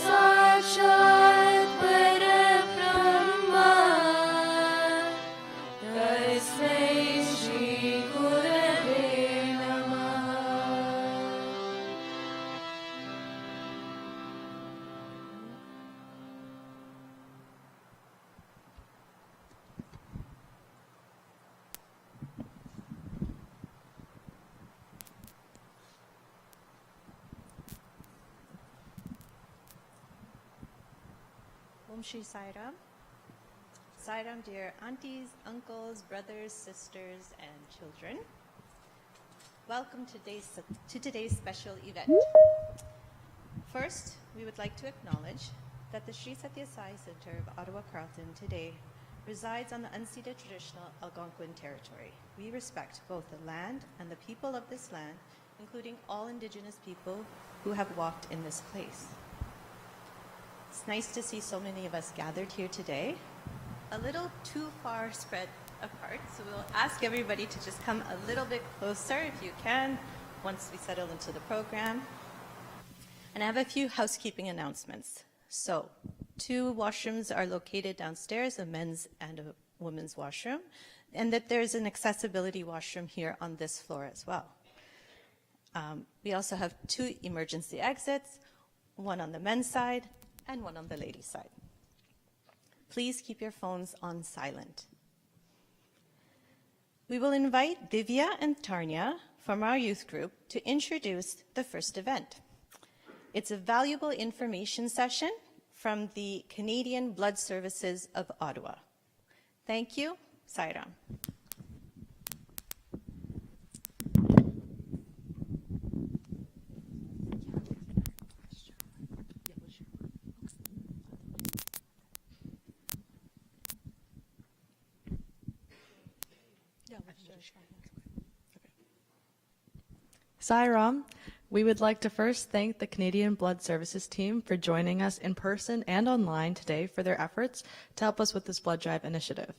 साक्षात् परब्रह्मा तस्मै श्री गुरवे नमः। Om Shri Sai Ram. Sai Ram, dear aunties, uncles, brothers, sisters, and children. Welcome to today's special event. First, we would like to acknowledge that the Sri Satya Sai Center of Ottawa Carleton today resides on the unceded traditional Algonquin territory. We respect both the land and the people of this land, including all Indigenous people who have walked in this place. It's nice to see so many of us gathered here today, a little too far spread apart, so we'll ask everybody to just come a little bit closer if you can, once we settle into the program. And I have a few housekeeping announcements. So, 2 washrooms are located downstairs, a men's and a women's washroom, and that there's an accessibility washroom here on this floor as well. We also have 2 emergency exits, one on the men's side and one on the ladies' side. Please keep your phones on silent. We will invite Divya and Tarnya from our youth group to introduce the first event. It's a valuable information session from the Canadian Blood Services of Ottawa. Thank you. Sai Ram. Sai Ram, we would like to first thank the Canadian Blood Services team for joining us in person and online today for their efforts to help us with this blood drive initiative.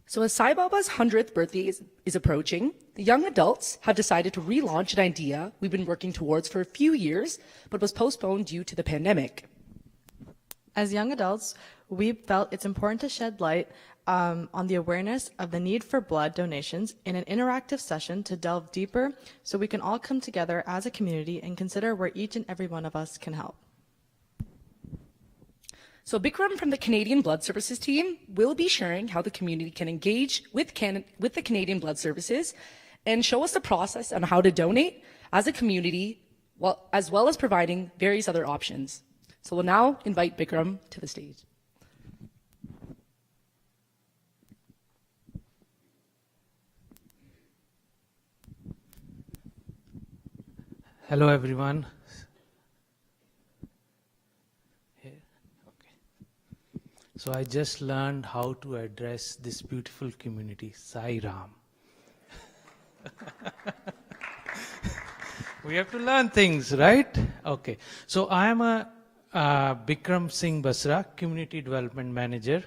So as Sai Baba's 100th birthday is approaching, the young adults have decided to relaunch an idea we've been working towards for a few years, but was postponed due to the pandemic. As young adults, we felt it's important to shed light on the awareness of the need for blood donations in an interactive session to delve deeper so we can all come together as a community and consider where each and every one of us can help. So Bikram from the Canadian Blood Services team will be sharing how the community can engage with the Canadian Blood Services and show us the process on how to donate as a community, as well as providing various other options. So we'll now invite Bikram to the stage. Hello everyone. Here. Okay. So I just learned how to address this beautiful community, Sai Ram. We have to learn things, right? Okay. So I am a Bikram Singh Basra, Community Development Manager.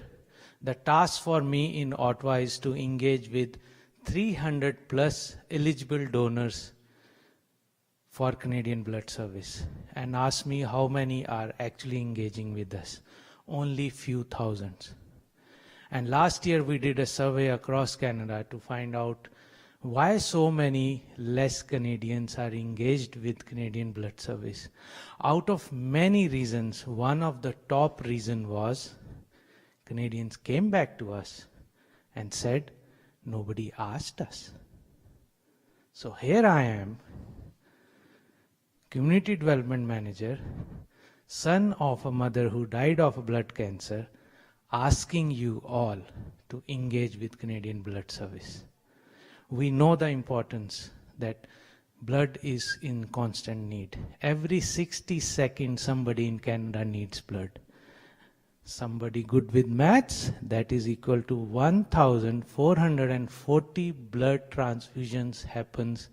The task for me in Ottawa is to engage with 300 plus eligible donors for Canadian Blood Service, and ask me how many are actually engaging with us. Only few thousands. And last year we did a survey across Canada to find out why so many less Canadians are engaged with Canadian Blood Service. Out of many reasons, one of the top reason was Canadians came back to us and said, nobody asked us. So here I am, Community Development Manager, son of a mother who died of blood cancer, asking you all to engage with Canadian Blood Service. We know the importance that blood is in constant need. Every 60 seconds somebody in Canada needs blood. Somebody good with maths, that is equal to 1,440 blood transfusions happens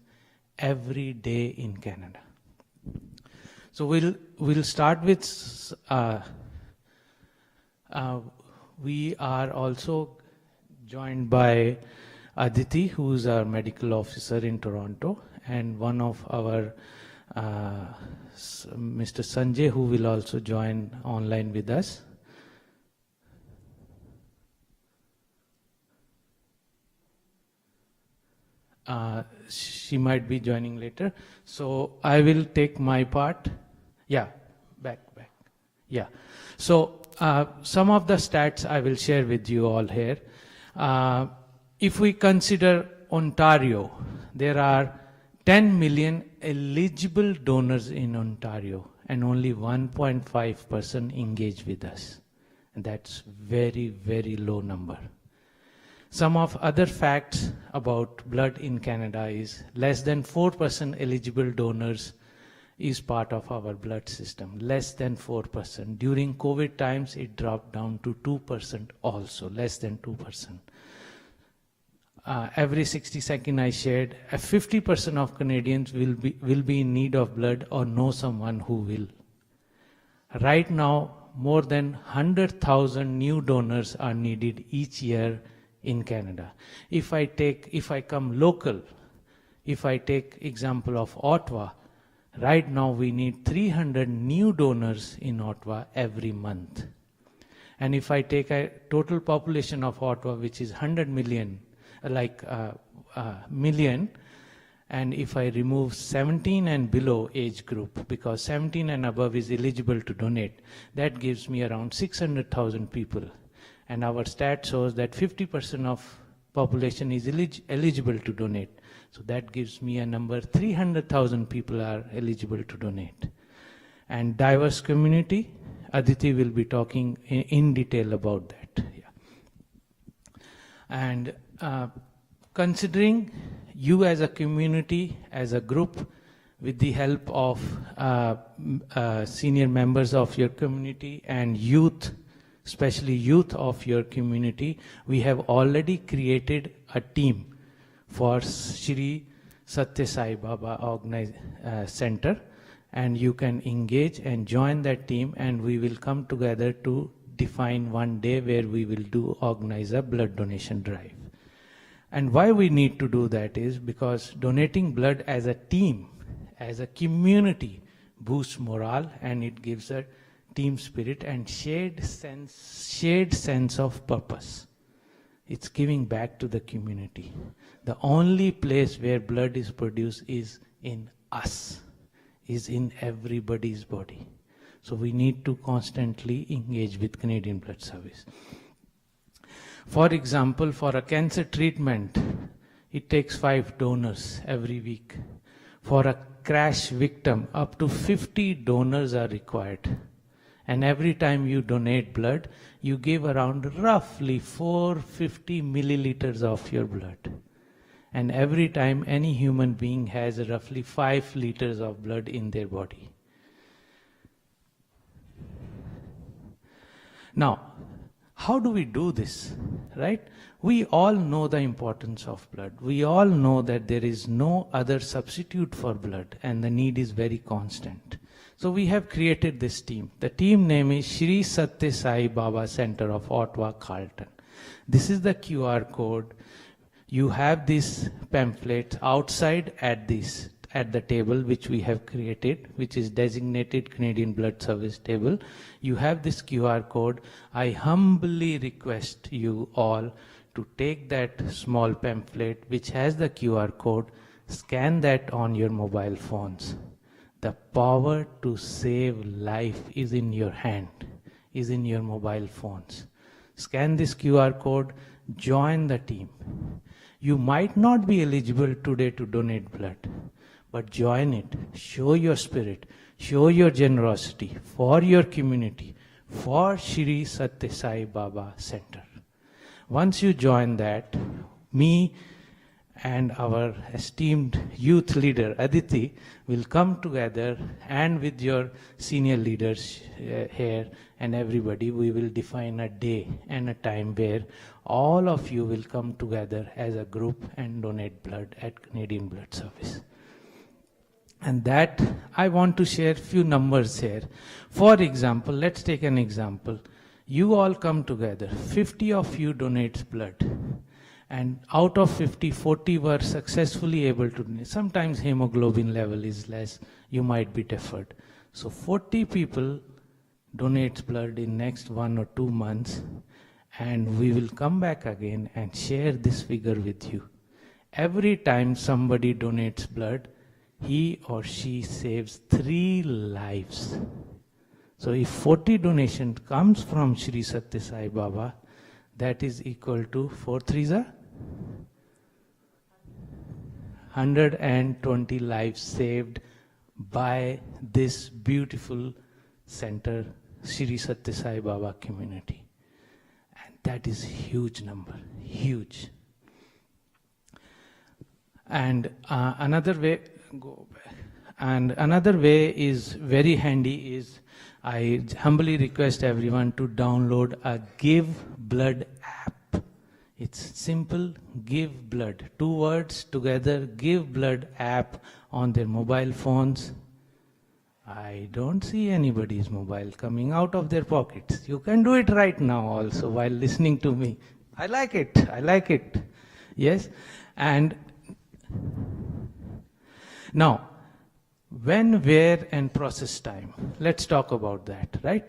every day in Canada. So we'll start with, we are also joined by Aditi, who's our medical officer in Toronto, and one of our Mr. Sanjay, who will also join online with us. She might be joining later. So I will take my part. Yeah, back. Yeah. So some of the stats I will share with you all here. If we consider Ontario, there are 10 million eligible donors in Ontario and only 1.5% engage with us. And that's very, very low number. Some of other facts about blood in Canada is less than 4% eligible donors is part of our blood system, less than 4%. During COVID times, it dropped down to 2% also, less than 2%. Every 60 seconds I shared, 50% of Canadians will be in need of blood or know someone who will. Right now, more than 100,000 new donors are needed each year in Canada. If I come local, if I take example of Ottawa, right now we need 300 new donors in Ottawa every month. And if I take a total population of Ottawa, which is 100 million, million, and if I remove 17 and below age group, because 17 and above is eligible to donate, that gives me around 600,000 people. And our stat shows that 50% of population is eligible to donate. So that gives me a number, 300,000 people are eligible to donate. And diverse community, Aditi will be talking in detail about that. Yeah. And considering you as a community, as a group, with the help of senior members of your community and youth, especially youth of your community, we have already created a team for Shri Satya Sai Baba Center, and you can engage and join that team, and we will come together to define one day where we will organize a blood donation drive. And why we need to do that is because donating blood as a team, as a community, boosts morale, and it gives a team spirit and shared sense of purpose. It's giving back to the community. The only place where blood is produced is in us, is in everybody's body. So we need to constantly engage with Canadian Blood Service. For example, for a cancer treatment, it takes 5 donors every week. For a crash victim, up to 50 donors are required. And every time you donate blood, you give around roughly 450 milliliters of your blood. And every time any human being has roughly 5 liters of blood in their body. Now, how do we do this, right? We all know the importance of blood. We all know that there is no other substitute for blood and the need is very constant. So we have created this team. The team name is Shri Satya Sai Baba Center of Ottawa, Carleton. This is the QR code. You have this pamphlet outside at the table which we have created, which is designated Canadian Blood Service table. You have this QR code. I humbly request you all to take that small pamphlet which has the QR code, scan that on your mobile phones. The power to save life is in your hand, is in your mobile phones. Scan this QR code, join the team. You might not be eligible today to donate blood, but join it. Show your spirit, show your generosity for your community, for Shri Satya Sai Baba Center. Once you join that, me and our esteemed youth leader Aditi will come together, and with your senior leaders here and everybody, we will define a day and a time where all of you will come together as a group and donate blood at Canadian Blood Service. And that I want to share few numbers here. For example, let's take an example. You all come together, 50 of you donate blood, And out of 50, 40 were successfully able to donate. Sometimes hemoglobin level is less, you might be deferred. So 40 people donates blood in next 1 or 2 months, and we will come back again and share this figure with you. Every time somebody donates blood, he or she saves 3 lives. So if 40 donation comes from Sri Satya Sai Baba, that is equal to 4 threes are 120 lives saved by this beautiful center, Sri Satya Sai Baba community. And that is huge number, huge. And another way is very handy is, I humbly request everyone to download a Give Blood app. It's simple, Give Blood. 2 words together, Give Blood app on their mobile phones. I don't see anybody's mobile coming out of their pockets. You can do it right now also while listening to me. I like it. Yes. And now, when, where, and process time. Let's talk about that, right?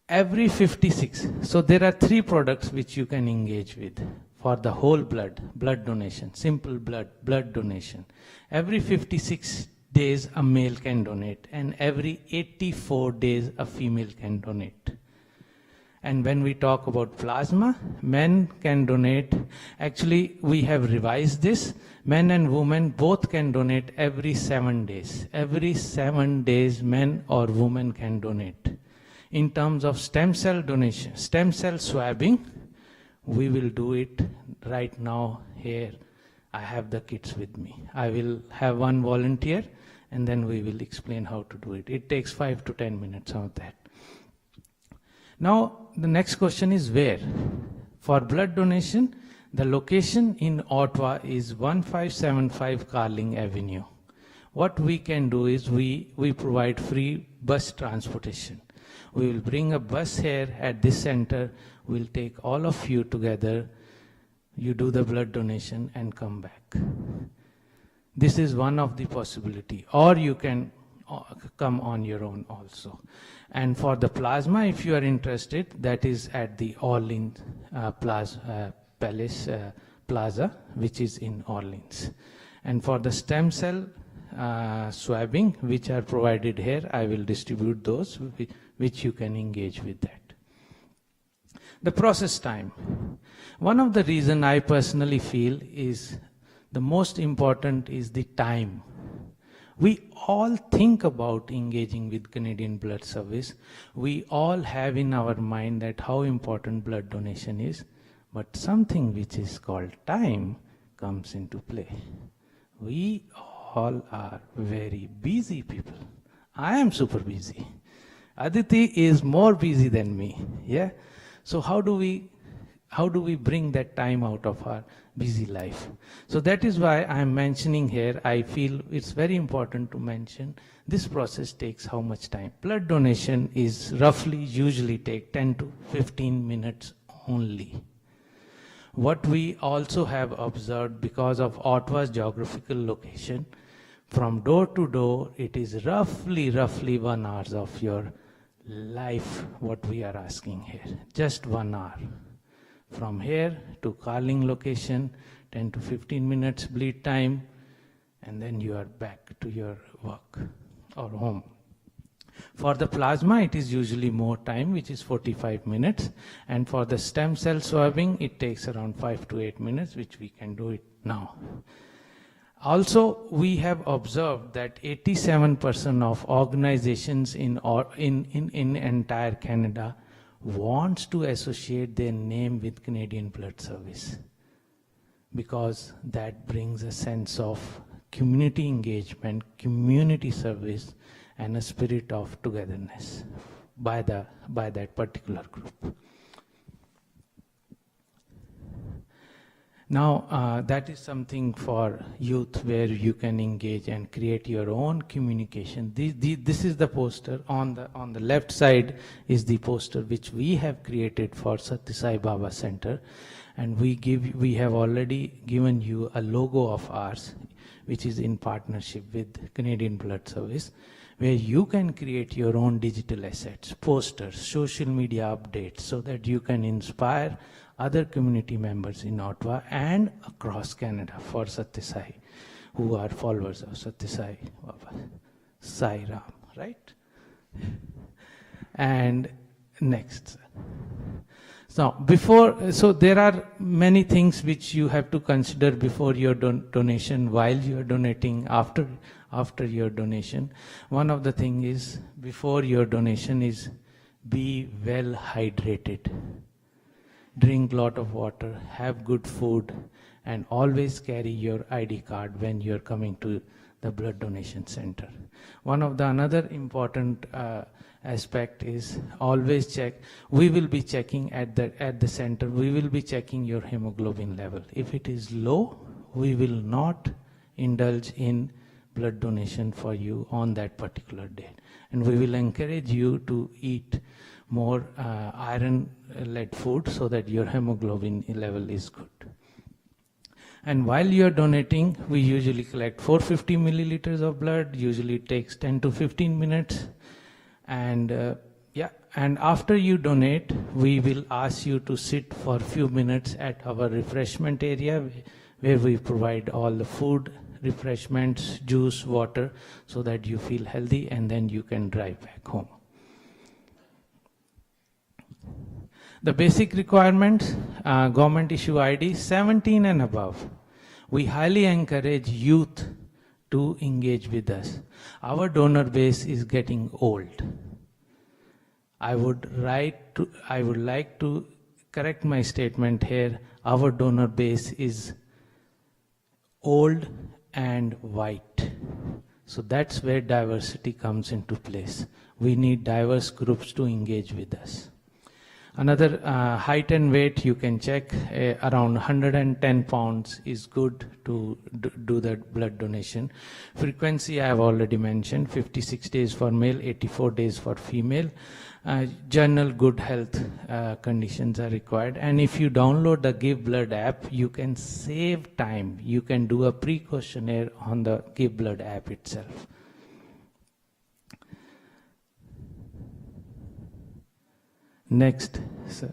Every 56. So there are 3 products which you can engage with for the whole blood donation, simple blood donation. Every 56 days a male can donate, and every 84 days a female can donate. And when we talk about plasma, men can donate. Actually, we have revised this. Men and women both can donate every 7 days. Every 7 days, men or women can donate. In terms of stem cell donation, stem cell swabbing, we will do it right now here. I have the kits with me. I will have one volunteer, and then we will explain how to do it. It takes 5 to 10 minutes of that. Now, the next question is where? For blood donation, the location in Ottawa is 1575 Carling Avenue. What we can do is we provide free bus transportation. We will bring a bus here at this center. We'll take all of you together. You do the blood donation and come back. This is one of the possibility. Or you can come on your own also. And for the plasma, if you are interested, that is at the Orleans Palace Plaza, which is in Orleans. And for the stem cell swabbing, which are provided here, I will distribute those, which you can engage with that. The process time. One of the reasons I personally feel is the most important is the time. We all think about engaging with Canadian Blood Service. We all have in our mind that how important blood donation is, but something which is called time comes into play. We all are very busy people. I am super busy. Aditi is more busy than me. Yeah. So how do we bring that time out of our busy life? So that is why I am mentioning here, I feel it's very important to mention this process takes how much time. Blood donation is roughly usually take 10 to 15 minutes only. What we also have observed because of Ottawa's geographical location, from door to door, it is roughly 1 hour of your life what we are asking here. Just 1 hour. From here to Carling location, 10 to 15 minutes bleed time, and then you are back to your work or home. For the plasma, it is usually more time, which is 45 minutes. And for the stem cell swabbing, it takes around 5 to 8 minutes, which we can do it now. Also, we have observed that 87% of organizations in entire Canada wants to associate their name with Canadian Blood Service, because that brings a sense of community engagement, community service, and a spirit of togetherness by that particular group. Now, that is something for youth where you can engage and create your own communication. This is the poster. On the left side is the poster which we have created for Satya Sai Baba Center. And we have already given you a logo of ours, which is in partnership with Canadian Blood Service, where you can create your own digital assets, posters, social media updates, so that you can inspire other community members in Ottawa and across Canada for Satya Sai, who are followers of Satya Sai Baba, Sai Ram, right? And next. So there are many things which you have to consider before your donation, while you are donating, after your donation. One of the things is, before your donation, is be well hydrated. Drink a lot of water, have good food, and always carry your ID card when you're coming to the blood donation center. Another important aspect is always check. We will be checking at the center. We will be checking your hemoglobin level. If it is low, we will not indulge in blood donation for you on that particular day, and we will encourage you to eat more iron-led food so that your hemoglobin level is good. And while you are donating, we usually collect 450 milliliters of blood. Usually it takes 10 to 15 minutes. And and after you donate, we will ask you to sit for a few minutes at our refreshment area, where we provide all the food, refreshments, juice, water, so that you feel healthy, and then you can drive back home. The basic requirements, government issue ID, 17 and above. We highly encourage youth to engage with us. Our donor base is getting old. I would like to correct my statement here. Our donor base is old and white. So that's where diversity comes into place. We need diverse groups to engage with us. Another height and weight you can check. Around 110 pounds is good to do the blood donation. Frequency I have already mentioned, 56 days for male, 84 days for female. General good health conditions are required. And if you download the Give Blood app, you can save time. You can do a pre-questionnaire on the Give Blood app itself. Next, sir.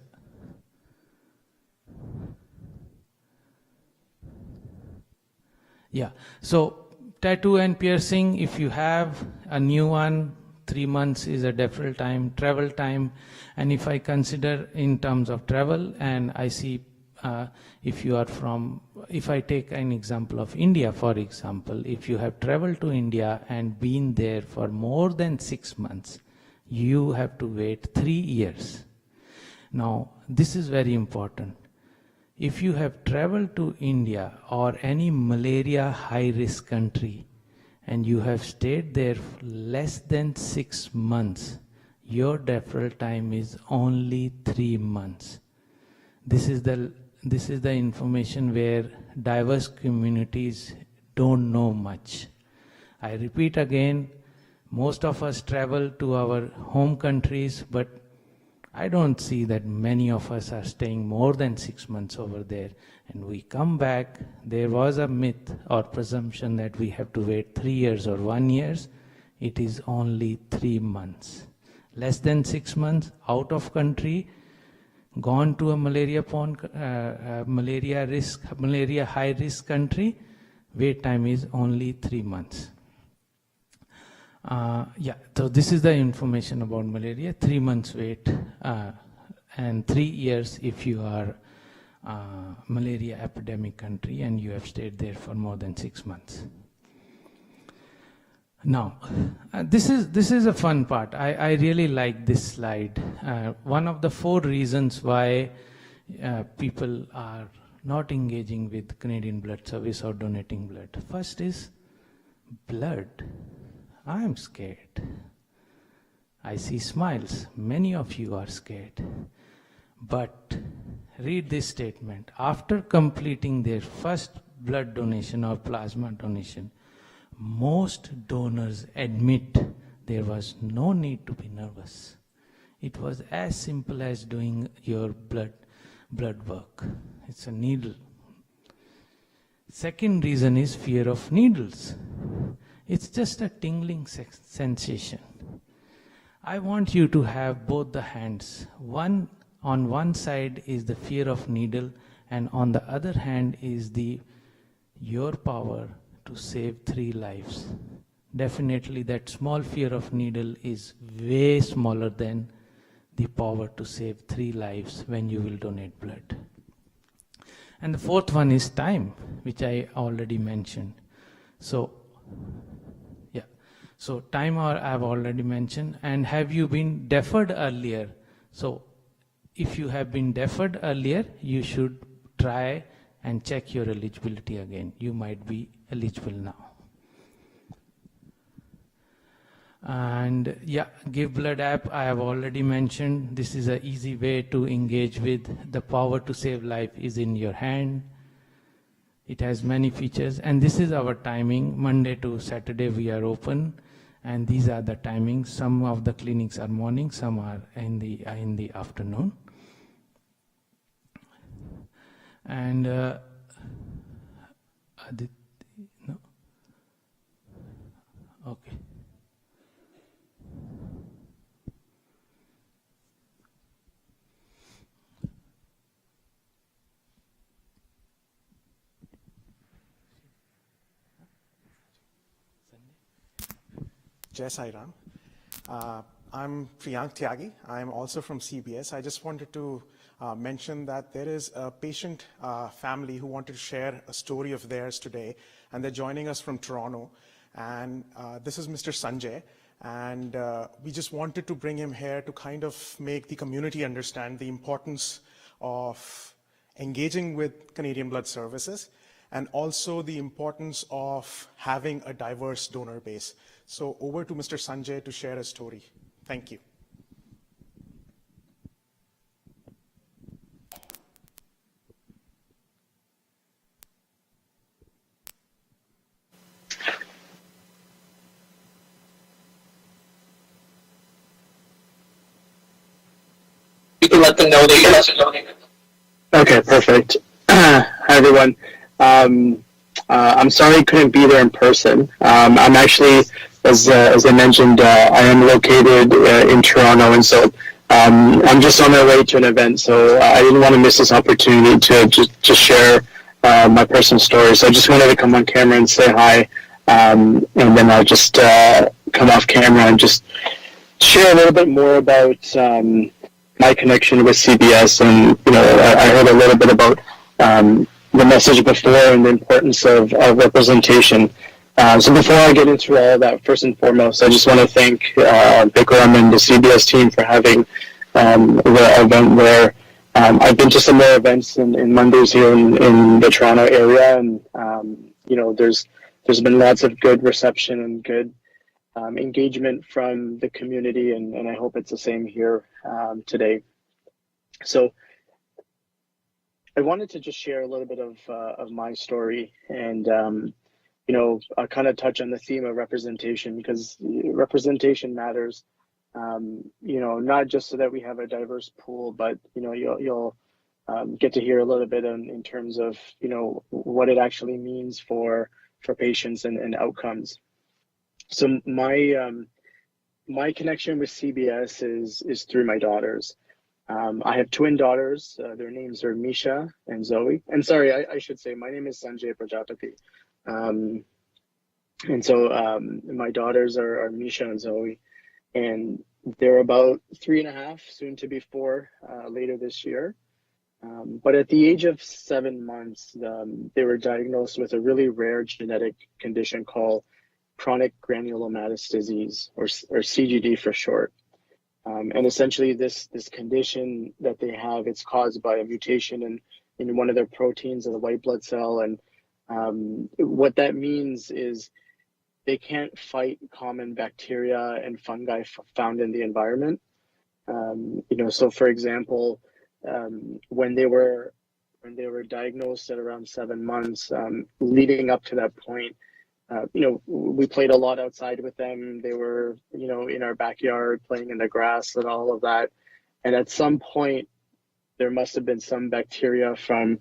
Yeah, so tattoo and piercing, if you have a new one, 3 months is a deferral time, travel time. And if I consider in terms of travel, and I see if I take an example of India, for example, if you have traveled to India and been there for more than 6 months, you have to wait 3 years. Now, this is very important. If you have traveled to India or any malaria high-risk country and you have stayed there for less than 6 months, your deferral time is only 3 months. This is the information where diverse communities don't know much. I repeat again, most of us travel to our home countries, but I don't see that many of us are staying more than 6 months over there. And we come back, there was a myth or presumption that we have to wait 3 years or 1 year. It is only 3 months. Less than 6 months, out of country, gone to a malaria high risk country, wait time is only 3 months. So this is the information about malaria. 3 months wait and 3 years if you are malaria epidemic country and you have stayed there for more than 6 months. Now, this is a fun part. I really like this slide. One of the 4 reasons why people are not engaging with Canadian Blood Service or donating blood. First is blood. I am scared. I see smiles. Many of you are scared. But read this statement. After completing their first blood donation or plasma donation, most donors admit there was no need to be nervous. It was as simple as doing your blood work. It's a needle. Second reason is fear of needles. It's just a tingling sensation. I want you to have both the hands. On one side is the fear of needle, and on the other hand is your power to save 3 lives. Definitely that small fear of needle is way smaller than the power to save 3 lives when you will donate blood. And the fourth one is time, which I already mentioned. So time I've already mentioned. And have you been deferred earlier? So if you have been deferred earlier, you should try and check your eligibility again. You might be eligible now. And Give Blood app, I have already mentioned. This is an easy way to engage with. The power to save life is in your hand. It has many features, and this is our timing. Monday to Saturday we are open, and these are the timings. Some of the clinics are morning, some are in the afternoon. And no? Okay. Jai Sai Ram. I'm Priyank Tyagi. I'm also from CBS. I just wanted to mention that there is a patient family who wanted to share a story of theirs today, and they're joining us from Toronto. And this is Mr. Sanjay, and we just wanted to bring him here to kind of make the community understand the importance of engaging with Canadian Blood Services, and also the importance of having a diverse donor base. So over to Mr. Sanjay to share a story. Thank you. You can let them know that you're also donating. Okay, perfect. Hi, everyone. I'm sorry I couldn't be there in person. I'm actually, as I mentioned, I am located in Toronto, and so I'm just on my way to an event, so I didn't want to miss this opportunity to just share my personal story. So I just wanted to come on camera and say hi, and then I'll just come off camera and just share a little bit more about my connection with CBS. And I heard a little bit about the message before and the importance of representation. So before I get into all that, first and foremost, I just want to thank Bikram and the CBS team for having the event where I've been to some more events in Mondays here in the Toronto area, and there's been lots of good reception and good engagement from the community, and I hope it's the same here today. So I wanted to just share a little bit of my story, and I kind of touch on the theme of representation, because representation matters. Not just so that we have a diverse pool, but you'll get to hear a little bit in terms of what it actually means for patients and outcomes. So my connection with CBS is through my daughters. I have twin daughters. Their names are Misha and Zoe. And sorry, I should say my name is Sanjay Prajapati. And so my daughters are Misha and Zoe, and they're about 3.5, soon to be 4 later this year. But at the age of 7 months, they were diagnosed with a really rare genetic condition called chronic granulomatous disease, or CGD for short. And essentially this condition that they have, it's caused by a mutation in one of their proteins of the white blood cell. And what that means is they can't fight common bacteria and fungi found in the environment. So for example, when they were diagnosed at around 7 months, leading up to that point, we played a lot outside with them. They were, in our backyard playing in the grass and all of that. And at some point, there must have been some bacteria from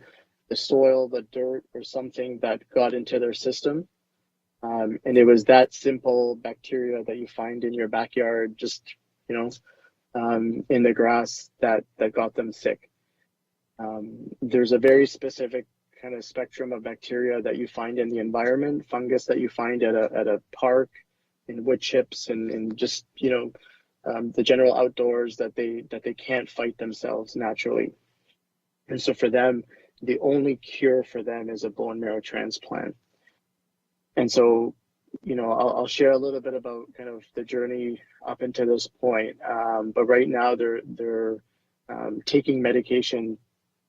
the soil, the dirt, or something that got into their system. And it was that simple bacteria that you find in your backyard, just, in the grass that got them sick. There's a very specific kind of spectrum of bacteria that you find in the environment, fungus that you find at a park, in wood chips, and just the general outdoors that they can't fight themselves naturally. And so for them, the only cure for them is a bone marrow transplant. And so, I'll share a little bit about kind of the journey up until this point. But right now they're taking medication,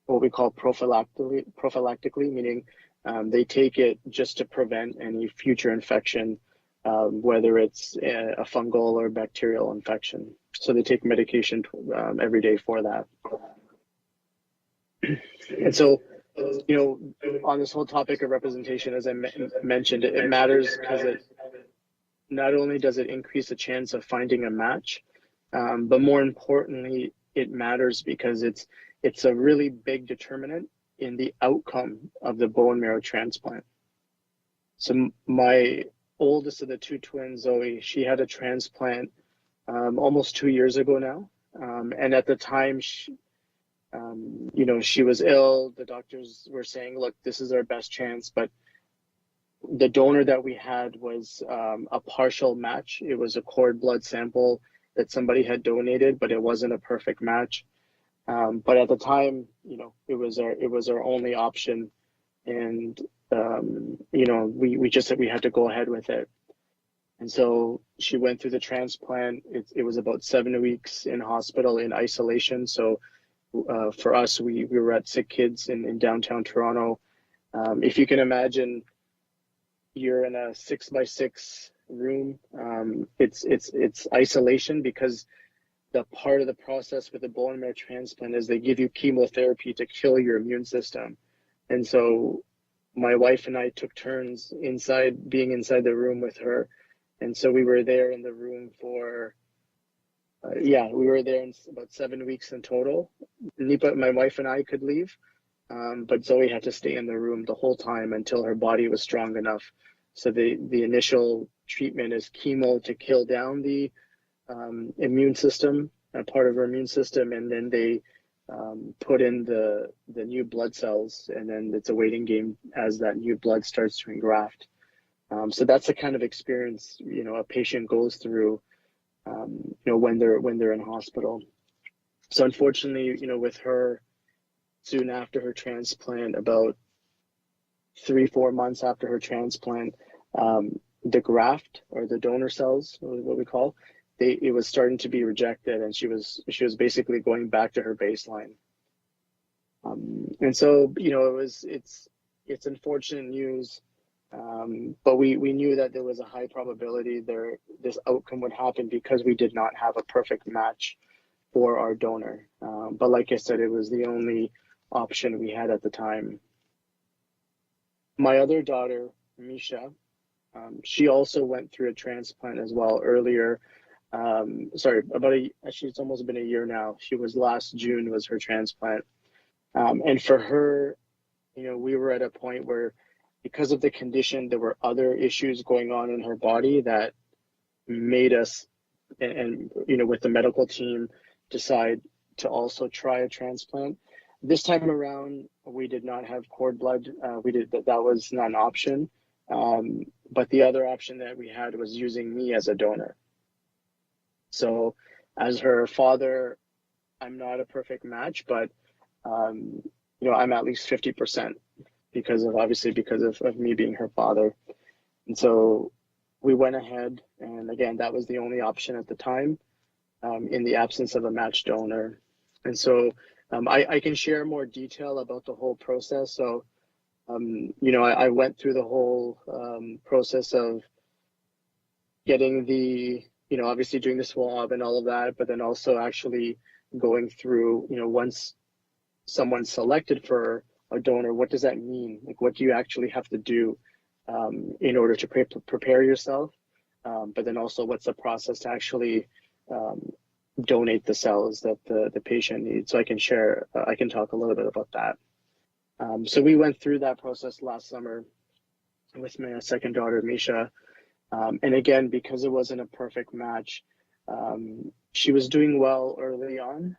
what we call prophylactically, meaning they take it just to prevent any future infection, whether it's a fungal or bacterial infection. So they take medication every day for that. And so, on this whole topic of representation, as I mentioned, it matters because it not only does it increase the chance of finding a match, but more importantly, it matters because it's a really big determinant in the outcome of the bone marrow transplant. So my oldest of the two twins, Zoe, she had a transplant almost 2 years ago now. And at the time, she was ill. The doctors were saying, look, this is our best chance. But the donor that we had was a partial match. It was a cord blood sample that somebody had donated, but it wasn't a perfect match. But at the time, it was our only option. And, we just said we had to go ahead with it. And so she went through the transplant. It was about 7 weeks in hospital in isolation. So for us, we were at Sick Kids in downtown Toronto. If you can imagine, you're in a 6x6 room. It's isolation because the part of the process with the bone marrow transplant is they give you chemotherapy to kill your immune system. And so my wife and I took turns being inside the room with her. And so we were there in the room for we were there in about 7 weeks in total. Nipa, my wife, and I could leave, but Zoe had to stay in the room the whole time until her body was strong enough. So the initial treatment is chemo to kill down the immune system, a part of her immune system, and then they put in the new blood cells, and then it's a waiting game as that new blood starts to engraft. So that's the kind of experience a patient goes through when they're in hospital. So unfortunately, with her, soon after her transplant, about 3-4 months after her transplant, the graft, or the donor cells, what we call, it was starting to be rejected, and she was basically going back to her baseline. And so it's unfortunate news. But we knew that there was a high probability this outcome would happen because we did not have a perfect match for our donor. But like I said, it was the only option we had at the time. My other daughter, Misha, she also went through a transplant as well earlier. Actually, it's almost been a year now. She was last June was her transplant. And for her, we were at a point where, because of the condition, there were other issues going on in her body that made us, and with the medical team, decide to also try a transplant. This time around, we did not have cord blood. That was not an option. But the other option that we had was using me as a donor. So as her father, I'm not a perfect match, but I'm at least 50%. Because of me being her father. And so we went ahead, and again, that was the only option at the time, in the absence of a match donor. And so I can share more detail about the whole process. So, I went through the whole process of getting obviously doing the swab and all of that, but then also actually going through, once someone's selected for a donor, what does that mean? Like, what do you actually have to do in order to prepare yourself? But then also, what's the process to actually donate the cells that the patient needs? So I can talk a little bit about that. So we went through that process last summer with my second daughter, Misha. And again, because it wasn't a perfect match, she was doing well early on.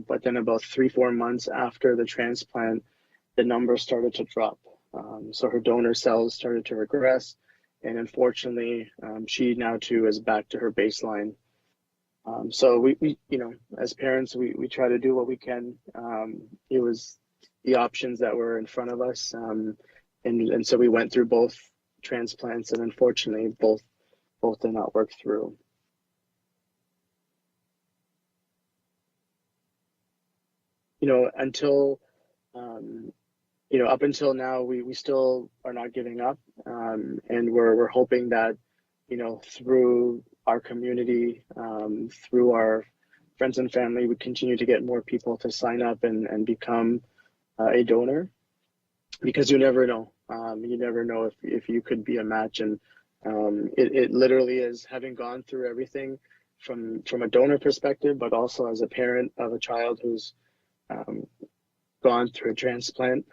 But then about 3-4 months after the transplant, the numbers started to drop. So her donor cells started to regress. And unfortunately, she now too is back to her baseline. So we as parents, we try to do what we can. It was the options that were in front of us. And so we went through both transplants, and unfortunately, both did not work through. Until up until now, we still are not giving up, and we're hoping that through our community, through our friends and family, we continue to get more people to sign up and become a donor, because you never know. You never know if you could be a match, and it literally is, having gone through everything from a donor perspective, but also as a parent of a child who's gone through a transplant.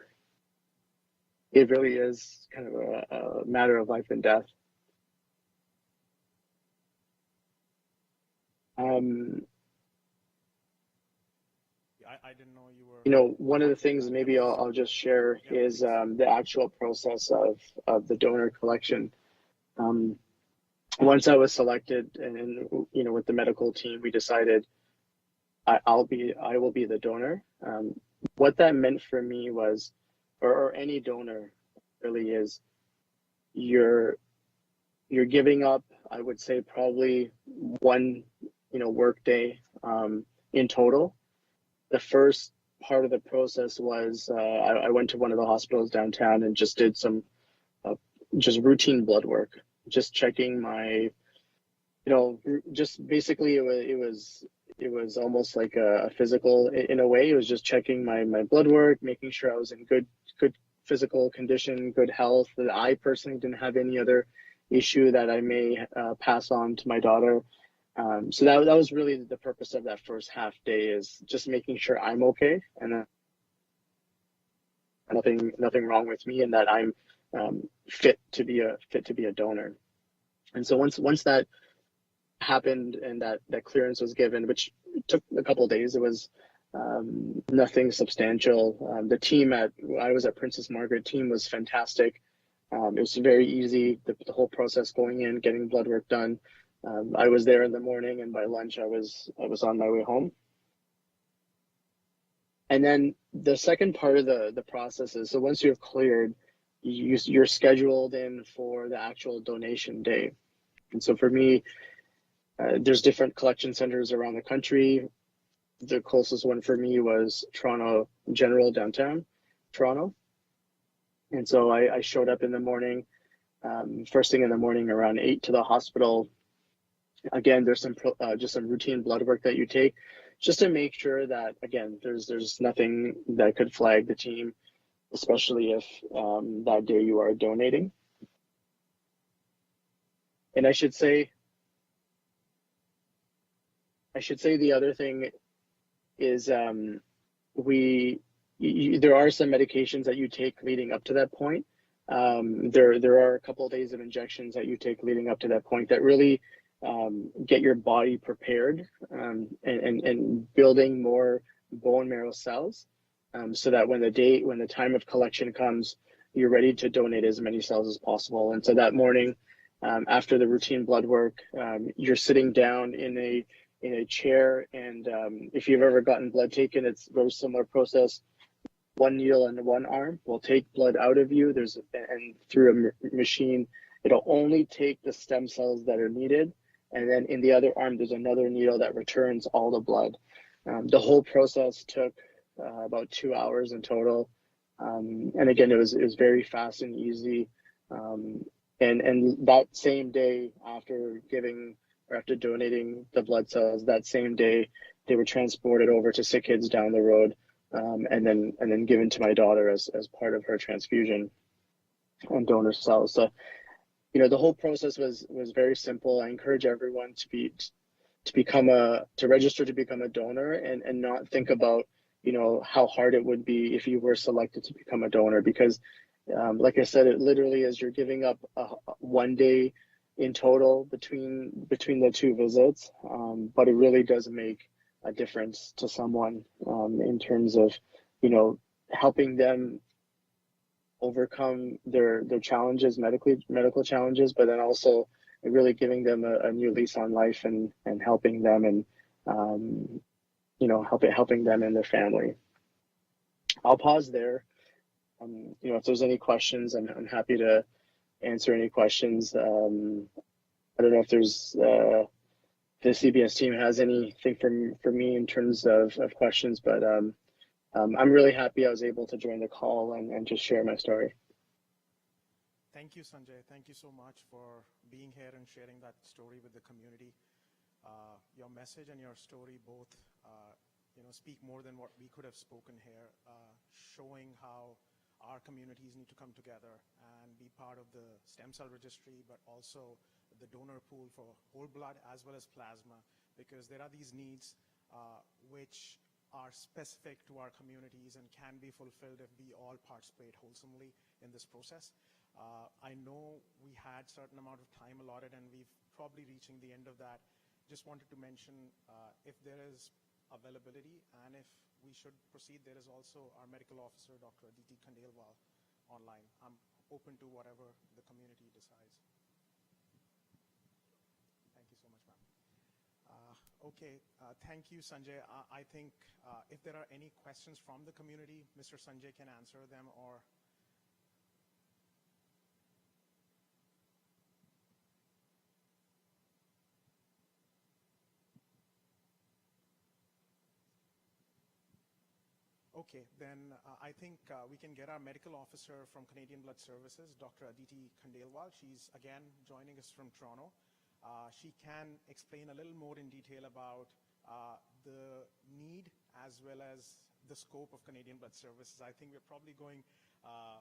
It really is kind of a matter of life and death. I didn't know you were. One of the things maybe I'll just share is the actual process of the donor collection. Once I was selected, and with the medical team, we decided I will be the donor. What that meant for me was, or any donor really is, you're giving up, I would say, probably one work day in total. The first part of the process was I went to one of the hospitals downtown and just did some just routine blood work, just checking my, just basically it was almost like a physical in a way. It was just checking my blood work, making sure I was in good physical condition, good health, that I personally didn't have any other issue that I may pass on to my daughter. So that was really the purpose of that first half day, is just making sure I'm okay and nothing wrong with me, and that I'm fit to be a donor. And so once that happened and that clearance was given, which took a couple of days, it was nothing substantial. The team I was at Princess Margaret team was fantastic. It was very easy, the whole process going in, getting blood work done. I was there in the morning, and by lunch I was on my way home. And then the second part of the process is, so once you're cleared, you're scheduled in for the actual donation day. And so for me, there's different collection centers around the country. The closest one for me was Toronto General, downtown Toronto. And so I showed up in the morning, first thing in the morning around 8 to the hospital. Again, there's just some routine blood work that you take, just to make sure that, again, there's nothing that could flag the team, especially if that day you are donating. And I should say the other thing is there are some medications that you take leading up to that point. There are a couple of days of injections that you take leading up to that point that really get your body prepared and building more bone marrow cells, so that when the time of collection comes, you're ready to donate as many cells as possible. And so that morning, after the routine blood work, you're sitting down in a chair, and if you've ever gotten blood taken, it's a very similar process. One needle in one arm will take blood out of you. And through a machine, it'll only take the stem cells that are needed. And then in the other arm, there's another needle that returns all the blood. The whole process took about 2 hours in total. And again, it was very fast and easy. And that same day, after donating the blood cells, that same day, they were transported over to Sick Kids down the road, and then given to my daughter as part of her transfusion and donor cells. So, you know, the whole process was very simple. I encourage everyone to register to become a donor, and not think about, you know, how hard it would be if you were selected to become a donor, because like I said, it literally is, you're giving up 1 day in total between the two visits, but it really does make a difference to someone, in terms of, you know, helping them overcome their challenges, medical challenges, but then also really giving them a new lease on life, and helping them, and you know, helping them and their family. I'll pause there. You know, if there's any questions, I'm happy to answer any questions. I don't know if there's the CBS team has anything for me in terms of questions, but I'm really happy I was able to join the call and just share my story. Thank you, Sanjay. Thank you so much for being here and sharing that story with the community. Your message and your story both, you know, speak more than what we could have spoken here, showing how our communities need to come together and be part of the stem cell registry, but also the donor pool for whole blood as well as plasma, because there are these needs which are specific to our communities and can be fulfilled if we all participate wholesomely in this process. I know we had a certain amount of time allotted, and we've probably reaching the end of that. Just wanted to mention if there is availability and if we should proceed, there is also our medical officer, Dr. Aditi Khandelwal, online. I'm open to whatever the community decides. Thank you so much, ma'am. Okay, thank you, Sanjay. I think if there are any questions from the community, Mr. Sanjay can answer them, or okay, then I think we can get our medical officer from Canadian Blood Services, Dr. Aditi Khandelwal. She's again joining us from Toronto. She can explain a little more in detail about the need as well as the scope of Canadian Blood Services. I think we're probably going,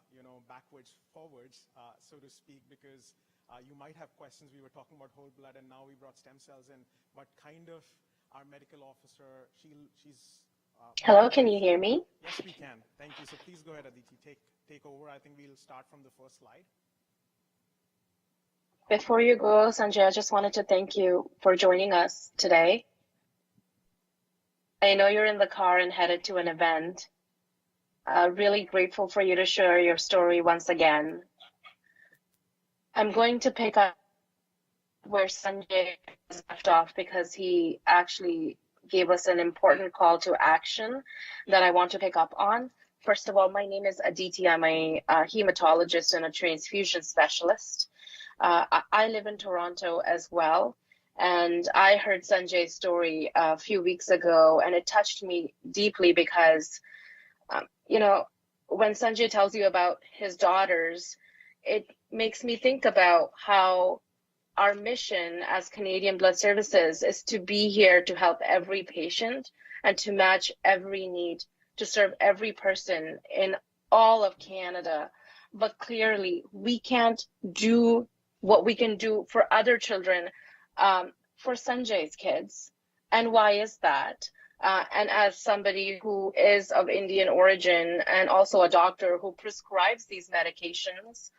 you know, backwards, forwards, so to speak, because you might have questions. We were talking about whole blood, and now we brought stem cells in. But kind of our medical officer, she's Hello, can you hear me? Yes, we can. Thank you. So please go ahead, Aditi. Take over. I think we'll start from the first slide. Before you go, Sanjay, I just wanted to thank you for joining us today. I know you're in the car and headed to an event. Really grateful for you to share your story once again. I'm going to pick up where Sanjay left off, because he actually gave us an important call to action that I want to pick up on. First of all, my name is Aditi. I'm a hematologist and a transfusion specialist. I live in Toronto as well, and I heard Sanjay's story a few weeks ago, and it touched me deeply because, you know, when Sanjay tells you about his daughters, it makes me think about how our mission as Canadian Blood Services is to be here to help every patient and to match every need, to serve every person in all of Canada. But clearly, we can't do what we can do for other children, for Sanjay's kids. And why is that? And as somebody who is of Indian origin and also a doctor who prescribes these medications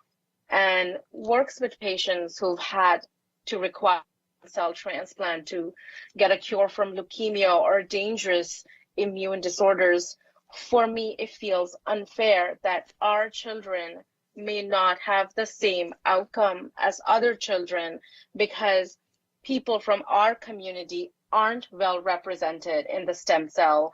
and works with patients who've had to require cell transplant to get a cure from leukemia or dangerous immune disorders, for me, it feels unfair that our children may not have the same outcome as other children because people from our community aren't well represented in the stem cell.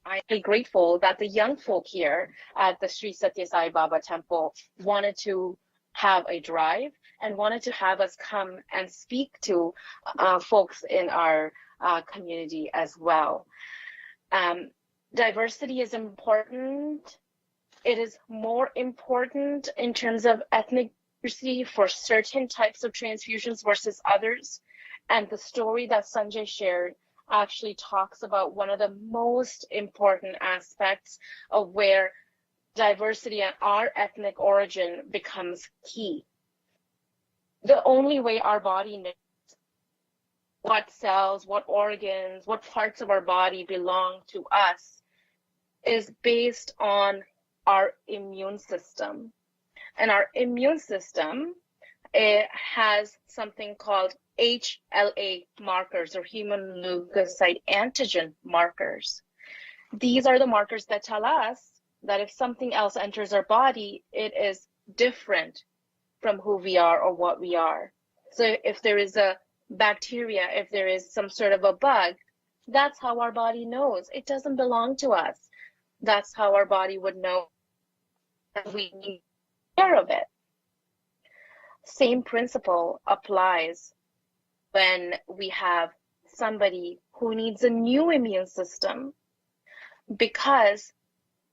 I'm grateful that the young folk here at the Sri Satya Sai Baba Temple wanted to have a drive and wanted to have us come and speak to folks in our community as well. Diversity is important. It is more important in terms of ethnic diversity for certain types of transfusions versus others. And the story that Sanjay shared actually talks about one of the most important aspects of where diversity and our ethnic origin becomes key. The only way our body knows what cells, what organs, what parts of our body belong to us is based on our immune system. And our immune system, it has something called HLA markers, or human leukocyte antigen markers. These are the markers that tell us that if something else enters our body, it is different from who we are or what we are. So if there is a bacteria, if there is some sort of a bug, that's how our body knows. It doesn't belong to us. That's how our body would know that we need care of it. Same principle applies when we have somebody who needs a new immune system, because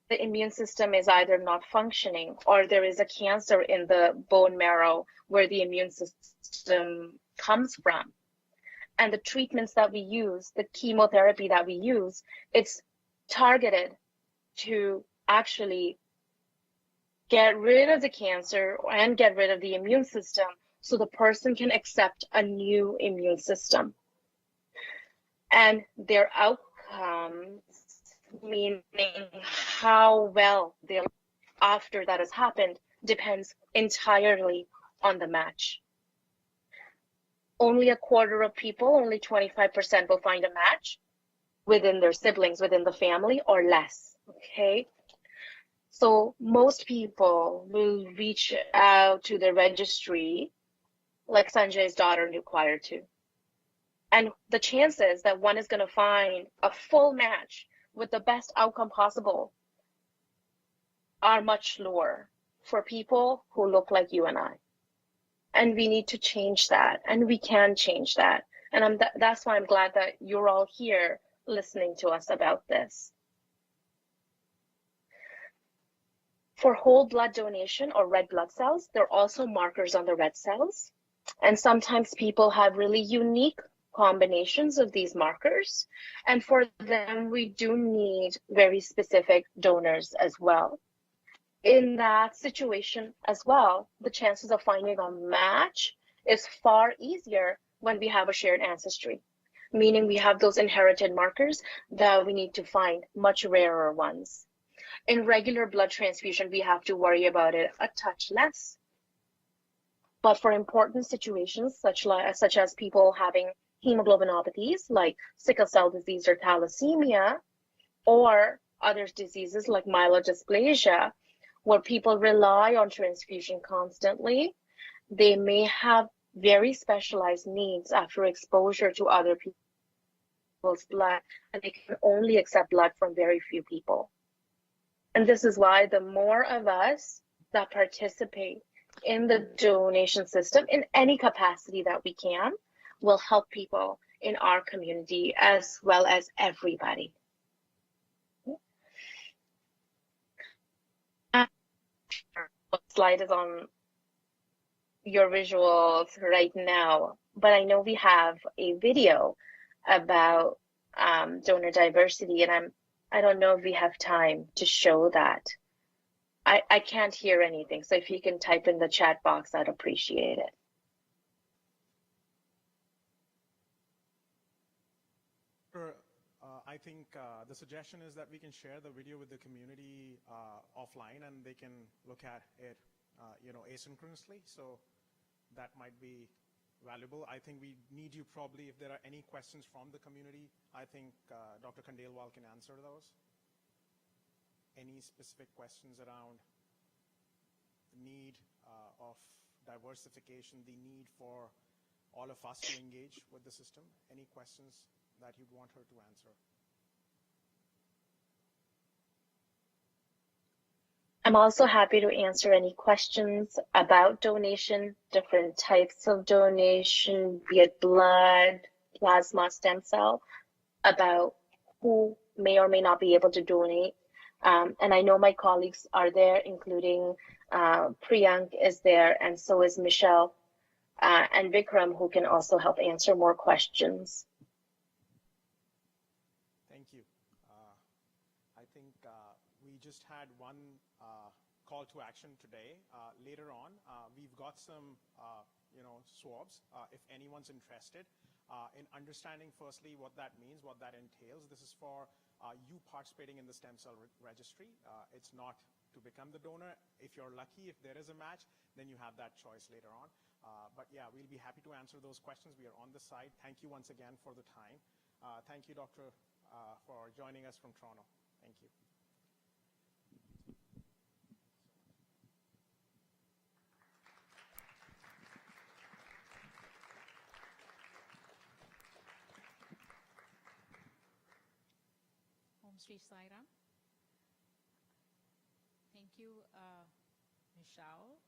the immune system is either not functioning or there is a cancer in the bone marrow where the immune system comes from. And the treatments that we use, the chemotherapy that we use, it's targeted to actually get rid of the cancer and get rid of the immune system so the person can accept a new immune system. And their outcomes, meaning how well they'll after that has happened, depends entirely on the match. Only a quarter of people, only 25% will find a match within their siblings, within the family, or less, okay? So most people will reach out to the registry like Sanjay's daughter required to. And the chances that one is going to find a full match with the best outcome possible are much lower for people who look like you and I. And we need to change that, and we can change that. And that's why I'm glad that you're all here listening to us about this. For whole blood donation or red blood cells, there are also markers on the red cells. And sometimes people have really unique combinations of these markers. And for them, we do need very specific donors as well. In that situation as well, the chances of finding a match is far easier when we have a shared ancestry, meaning we have those inherited markers that we need to find, much rarer ones. In regular blood transfusion, we have to worry about it a touch less. But for important situations, such as people having hemoglobinopathies like sickle cell disease or thalassemia, or other diseases like myelodysplasia, where people rely on transfusion constantly, they may have very specialized needs after exposure to other people's blood, and they can only accept blood from very few people. And this is why the more of us that participate in the donation system in any capacity that we can will help people in our community as well as everybody. Slide is on your visuals right now, but I know we have a video about donor diversity, and I don't know if we have time to show that. I can't hear anything, so if you can type in the chat box, I'd appreciate it. I think the suggestion is that we can share the video with the community offline, and they can look at it, asynchronously. So that might be valuable. I think we need you probably, if there are any questions from the community, I think Dr. Khandelwal can answer those. Any specific questions around the need of diversification, the need for all of us to engage with the system? Any questions that you'd want her to answer? I'm also happy to answer any questions about donation, different types of donation, be it blood, plasma, stem cell, about who may or may not be able to donate. And I know my colleagues are there, including Priyank is there, and so is Michelle. and Vikram, who can also help answer more questions. Thank you. I think we just had one call to action today. Later on, we've got some swabs if anyone's interested in understanding firstly what that means, what that entails. This is for you participating in the stem cell registry. It's not to become the donor. If you're lucky, if there is a match, then you have that choice later on. But yeah, we'll be happy to answer those questions. We are on the side. Thank you once again for the time. Thank you, Doctor, for joining us from Toronto. Thank you. Om Shri Sai Ram. Thank you, Michelle,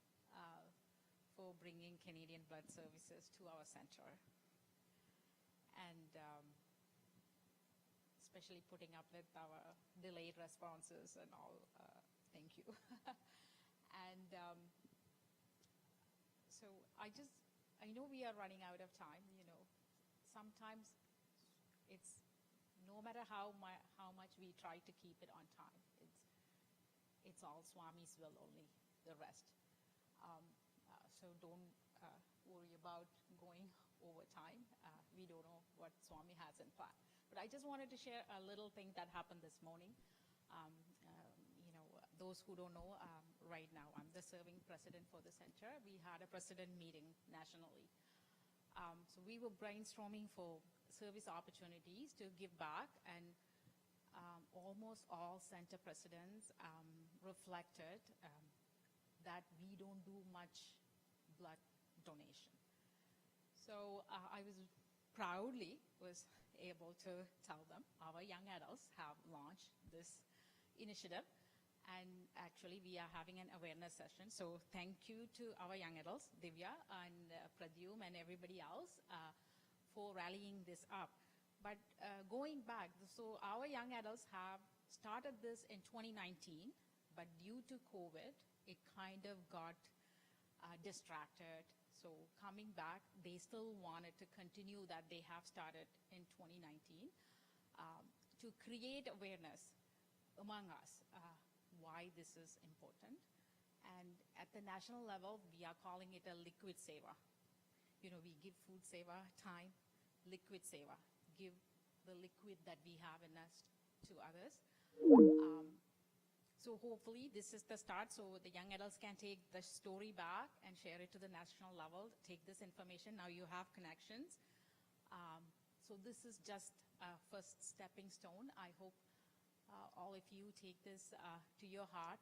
for bringing Canadian Blood Services to our center, and especially putting up with our delayed responses and all. Thank you. And so I know we are running out of time. Sometimes it's no matter how much we try to keep it on time, it's all Swami's will only, the rest. So don't worry about going over time. We don't know what Swami has in plan. But I just wanted to share a little thing that happened this morning. Those who don't know, right now I'm the serving president for the center. We had a president meeting nationally. So we were brainstorming for service opportunities to give back, and almost all center presidents reflected that we don't do much blood donation. So I proudly was able to tell them our young adults have launched this initiative, and actually we are having an awareness session. So thank you to our young adults, Divya and Pradyum and everybody else, for rallying this up. But going back, so our young adults have started this in 2019, but due to COVID, it kind of got distracted. So coming back, they still wanted to continue that they have started in 2019 to create awareness among us why this is important. And at the national level, we are calling it a liquid saver. We give food saver time, liquid saver, give the liquid that we have in us to others. So hopefully this is the start, so the young adults can take the story back and share it to the national level, take this information. Now you have connections. So this is just a first stepping stone. I hope all of you take this to your heart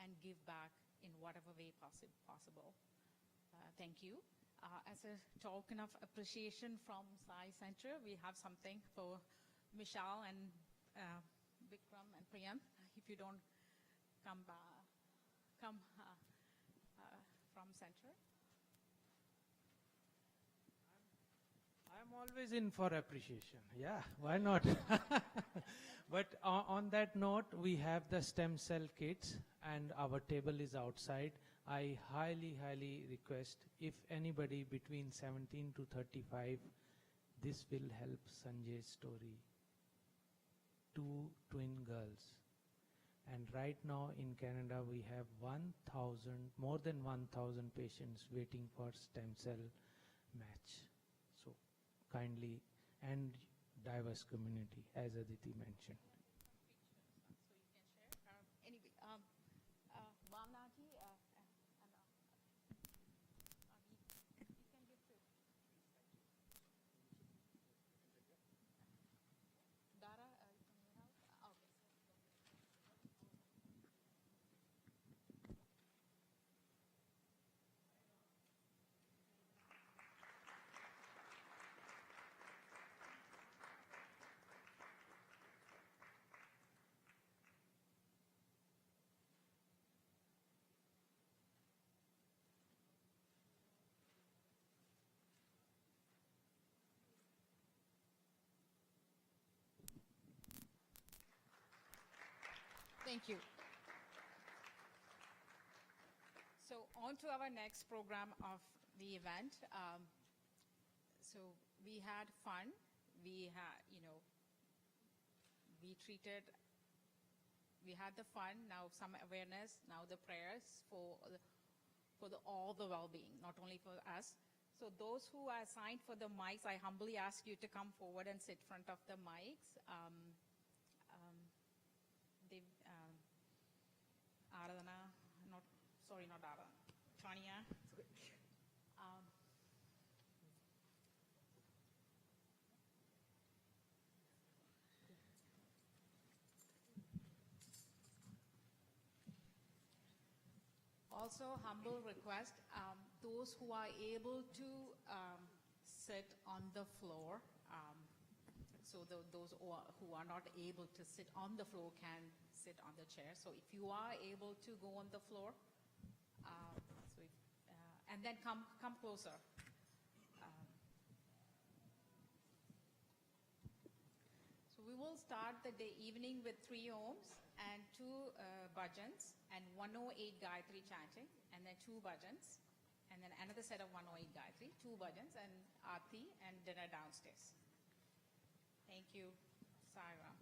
and give back in whatever way possible. Thank you. As a token of appreciation from Sai Center, we have something for Michelle and Vikram and Priyank. If you don't come from Center. I'm always in for appreciation. Yeah, why not? But on that note, we have the stem cell kits and our table is outside. I highly request, if anybody between 17 to 35, this will help Sanjay's story. 2 twin girls. And right now in Canada, we have more than 1,000 patients waiting for stem cell match. So kindly, and diverse community, as Aditi mentioned. So you can share. Anyway, Bhavnaji, we can give to Dara. From your house? Okay. Thank you. So on to our next program of the event. So we had fun. We had, we had the fun, now some awareness, now the prayers for all the well-being, not only for us. So those who are assigned for the mics, I humbly ask you to come forward and sit in front of the mics. Aradhana, not Aradhana, Tanya. Also, humble request, those who are able to sit on the floor, so those who are not able to sit on the floor can sit on the chair. So if you are able to go on the floor, and then come closer. So we will start the evening with 3 ohms and 2 bhajans and 108 Gayatri chanting, and then 2 bhajans, and then another set of 108 Gayatri, 2 bhajans, and aarti and dinner downstairs. Thank you, Saira.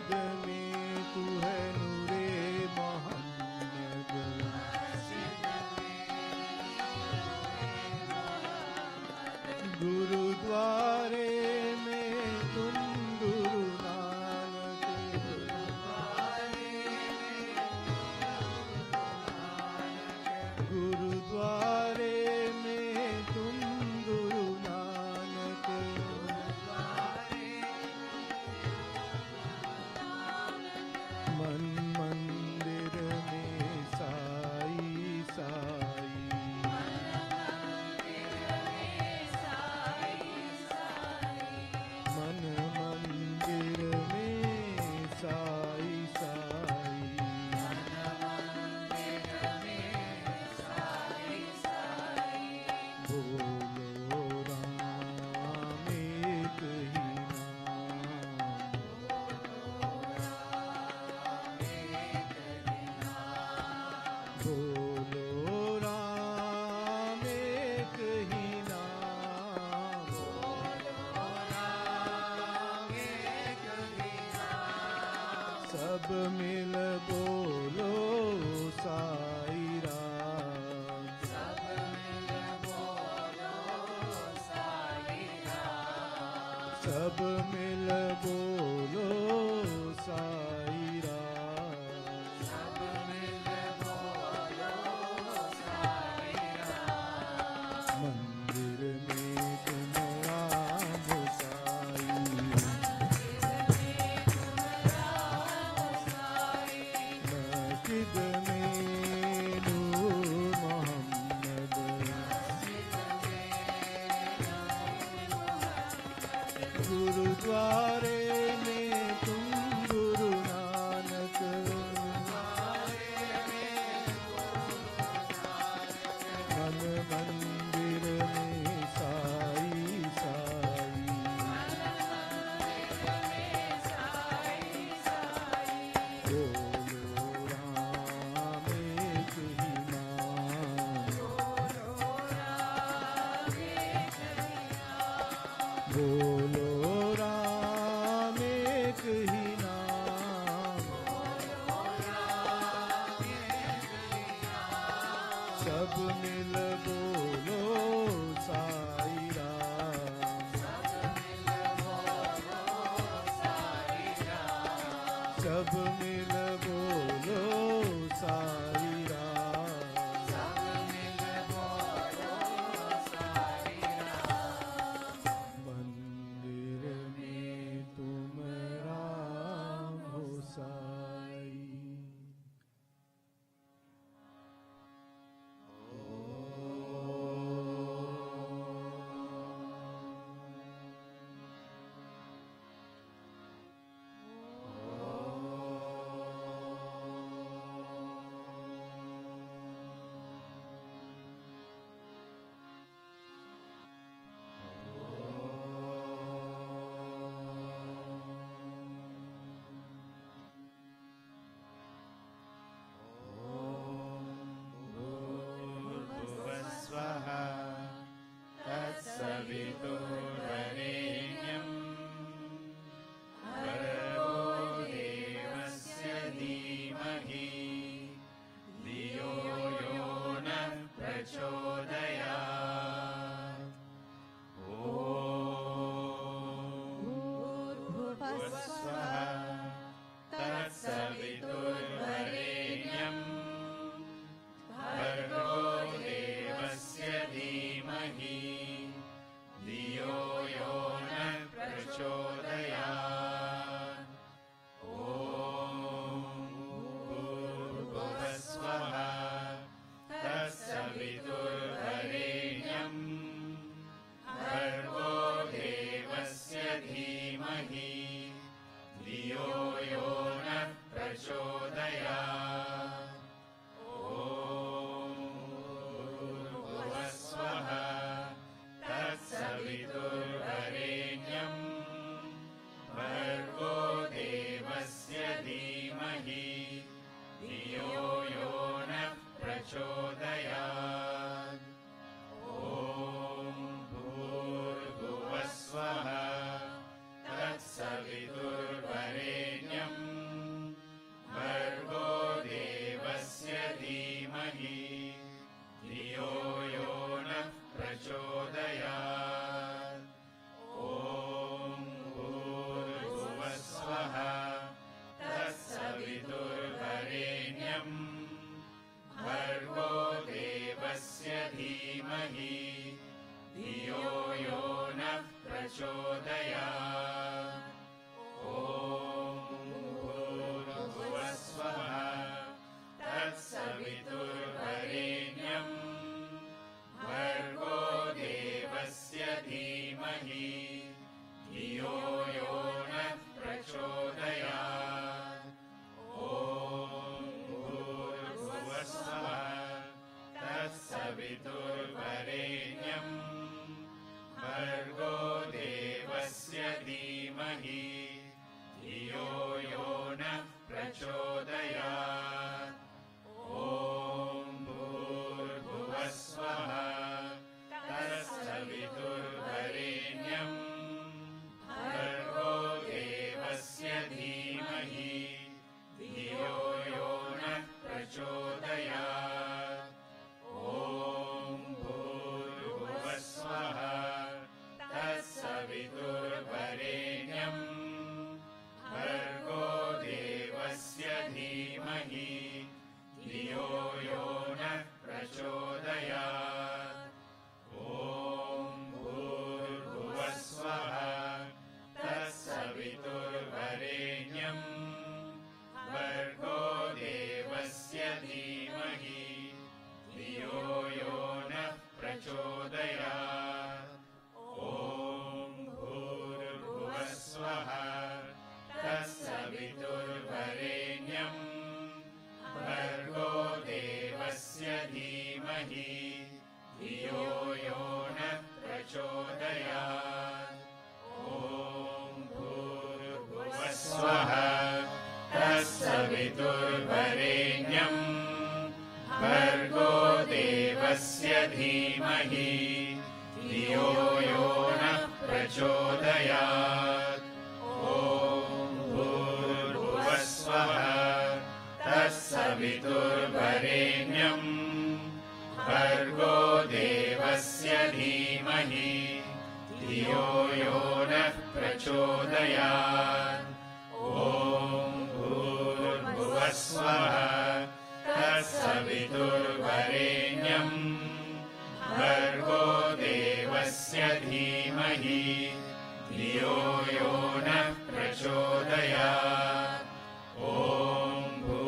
मस्जिद में तू है नूरे मोहम्मद, गुरुद्वारे में तुम गुरु नानक, गुरुद्वारे में तुम गुरु नानक, मन मंदिर में साई साई, मन मंदिर में साई साई, बोलो राम एक ही नाम, बोलो राम एक ही नाम, सब मिल बोलो साई राम, सब मिल बोलो साई राम, मंदिर में तुम राम साई, मस्जिद में नूर मोहम्मद, गुरुद्वारे में तुम गुरु नानक, मन मंदिर में साई साई, बोलो राम एक ही नाम, बोलो राम एक ही नाम, सब मिल बोलो साई राम, सब मिल बोलो साई राम, मंदिर में तुम राम हो साई। धीमहि धियो यो नः प्रचोदयात् ॐ भूर्भुवः स्वः तत्सवितुर्वरेण्यम् भर्गो देवस्य धीमहि धियो यो नः प्रचोदयात् ॐ भूर्भुवः स्वः तत्सवितुर्वरेण्यम् भर्गो देवस्य धीमहि धियो यो नः प्रचोदयात् ॐ भूर्भुवः स्वः तत्सवितुर्वरेण्यम् भर्गो देवस्य धीमहि धियो यो नः प्रचोदयात् ॐ भूर्भुवः स्वः तत्सवितुर्वरेण्यम् भर्गो देवस्य धीमहि धियो यो नः प्रचोदयात् ॐ भूर्भुवः स्वः तत्सवितुर्वरेण्यम् भर्गो देवस्य धीमहि धियो यो नः प्रचोदयात् ॐ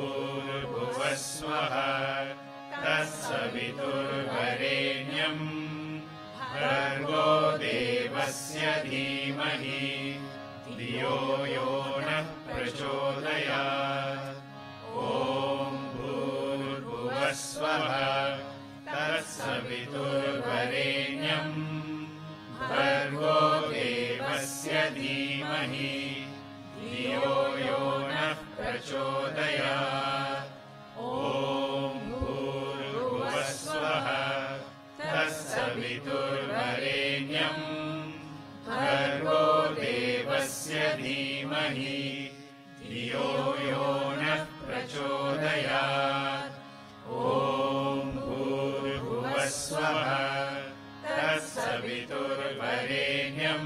भूर्भुवः स्वः तत्सवितुर्वरेण्यम् भर्गो देवस्य धीमहि धियो यो नः प्रचोदयात् ॐ भूर्भुवः स्वः तत्सवितुर्वरेण्यम् भर्गो देवस्य धीमहि धियो यो नः प्रचोदयात् ॐ भूर्भुवः स्वः तत्सवितुर्वरेण्यम्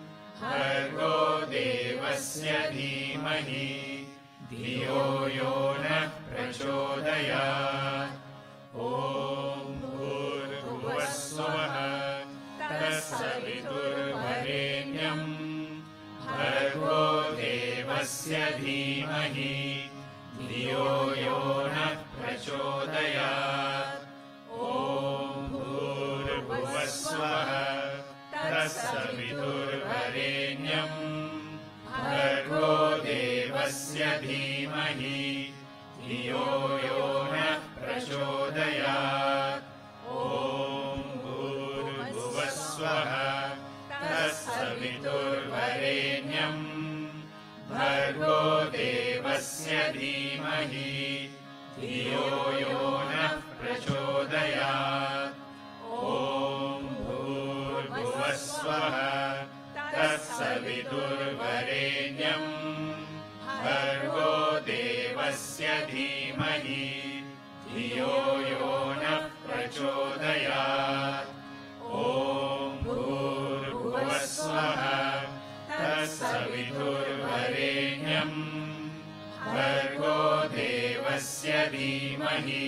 भर्गो देवस्य धीमहि धियो यो नः प्रचोदयात् ॐ भूर्भुवः स्वः तत्सवितुर्वरेण्यम् भर्गो देवस्य धीमहि धियो यो नः प्रचोदयात् ॐ भूर्भुवः स्वः तत्सवितुर्वरेण्यम् भर्गो देवस्य धीमहि धियो यो नः प्रचोदयात् ॐ भूर्भुवः स्वः तत्सवितुर्वरेण्यम् भर्गो देवस्य धीमहि धियो यो नः प्रचोदयात् ॐ भूर्भुवः स्वः तत्सवितुर्वरेण्यम् भर्गो देवस्य धीमहि धियो यो नः प्रचोदयात् ॐ भूर्भुवः स्वः तत्सवितुर्वरेण्यम् भर्गो देवस्य धीमहि धियो यो नः प्रचोदयात् ॐ भूर्भुवः स्वः तत्सवितुर्वरेण्यम् भर्गो देवस्य धीमहि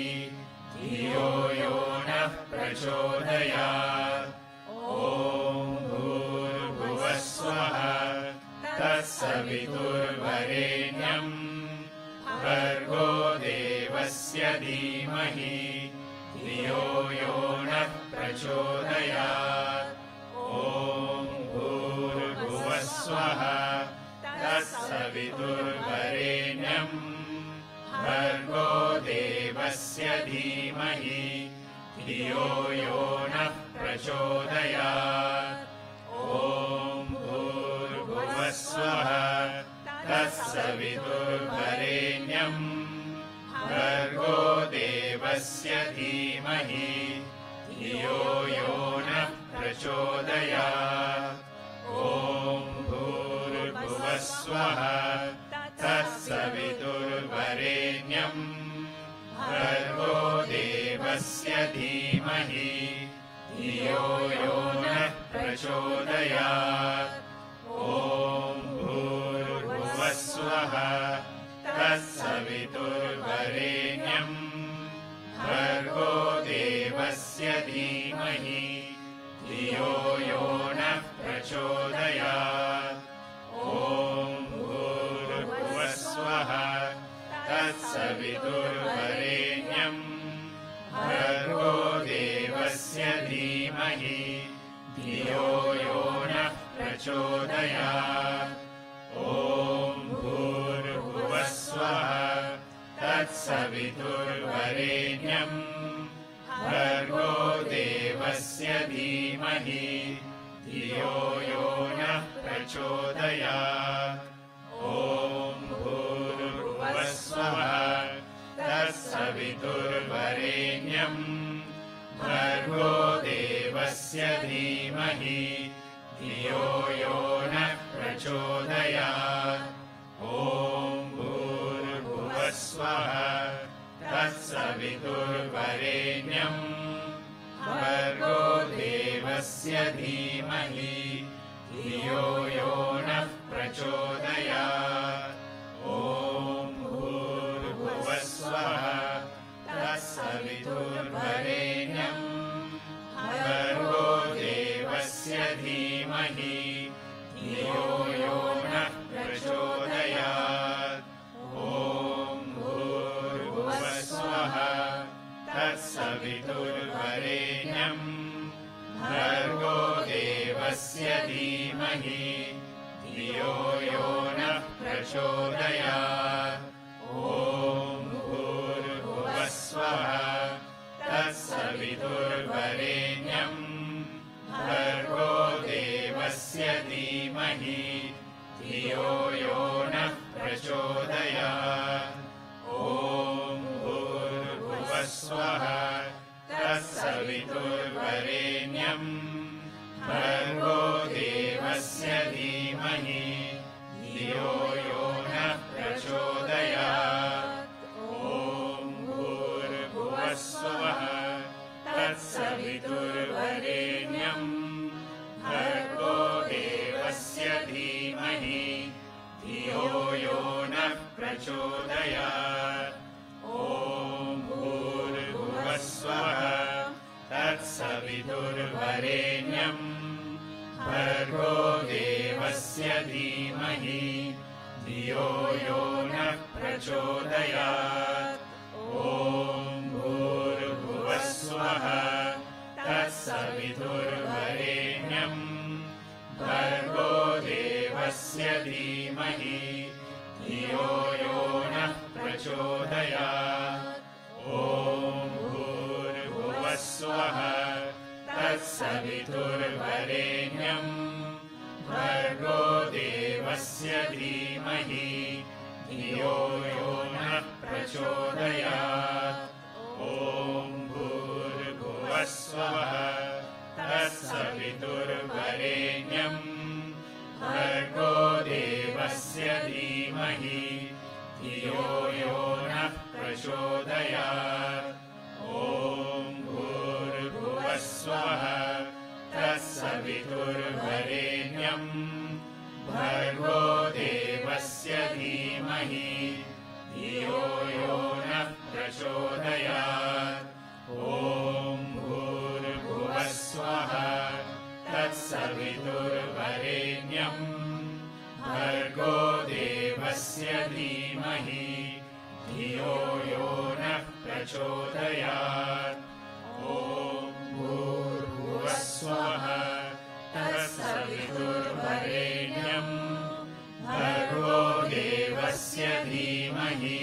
धियो यो नः प्रचोदयात् ॐ भूर्भुवः स्वः तत्सवितुर्वरेण्यम् भर्गो देवस्य धीमहि धियो यो नः प्रचोदयात् ॐ भूर्भुवः स्वः तत्सवितुर्वरेण्यम् भर्गो देवस्य धीमहि धियो यो नः प्रचोदयात् ॐ भूर्भुवः स्वः तत्सवितुर्वरेण्यम् भर्गो देवस्य धीमहि धियो यो नः प्रचोदयात् ॐ भूर्भुवः स्वः तत्सवितुर्वरेण्यम् भर्गो देवस्य धीमहि धियो यो नः प्रचोदयात् ॐ भूर्भुवः स्वः तत्सवितुर्वरेण्यम् तत्सवितुर्वरेण्यम् भर्गो देवस्य धीमहि धियो यो नः प्रचोदयात् ॐ भूर्भुवः स्वः तत्सवितुर्वरेण्यम् भर्गो देवस्य धीमहि धियो यो नः प्रचोदयात् ॐ भूर्भुवः स्वः तत्सवितुर्वरेण्यम् भर्गो देवस्य धीमहि धियो यो नः प्रचोदयात् ॐ भूर्भुवः स्वः तत्सवितुर्वरेण्यम् भर्गो देवस्य धीमहि धियो यो नः प्रचोदयात् ॐ भूर्भुवः स्वः तत्सवितुर्वरेण्यम् भर्गो देवस्य धीमहि धियो यो नः प्रचोदयात् ॐ भूर्भुवः स्वः तत्सवितुर्वरेण्यम् भर्गो देवस्य धीमहि धियो यो नः प्रचोदयात् ॐ भूर्भुवः स्वः तत्सवितुर्वरेण्यम् भर्गो देवस्य धीमहि धियो यो नः प्रचोदयात् ॐ भूर्भुवः स्वः तत्सवितुर्वरेण्यम् भर्गो देवस्य धीमहि धियो यो नः प्रचोदयात् ॐ भूर्भुवः स्वः तत्सवितुर्वरेण्यम् भर्गो देवस्य धीमहि धियो यो नः प्रचोदयात् ॐ भूर्भुवः स्वः तत्सवितुर्वरेण्यम् भर्गो देवस्य धीमहि धियो यो नः प्रचोदयात् ॐ भूर्भुवः स्वः तत्सवितुर्वरेण्यम् भर्गो देवस्य धीमहि धियो यो नः प्रचोदयात् ॐ भूर्भुवः स्वः तत्सवितुर्वरेण्यम् भर्गो देवस्य धीमहि धियो यो नः प्रचोदयात् ॐ भूर्भुवः स्वः तत्सवितुर्वरेण्यम् भर्गो देवस्य धीमहि धियो यो नः प्रचोदयात् ॐ भूर्भुवः स्वः तत्सवितुर्वरेण्यम् भर्गो देवस्य धीमहि धियो यो नः प्रचोदयात् ॐ भूर्भुवः स्वः तत्सवितुर्वरेण्यम् भर्गो देवस्य धीमहि धियो यो नः प्रचोदयात् ॐ भूर्भुवः स्वः तत्सवितुर्वरेण्यम् भर्गो देवस्य धीमहि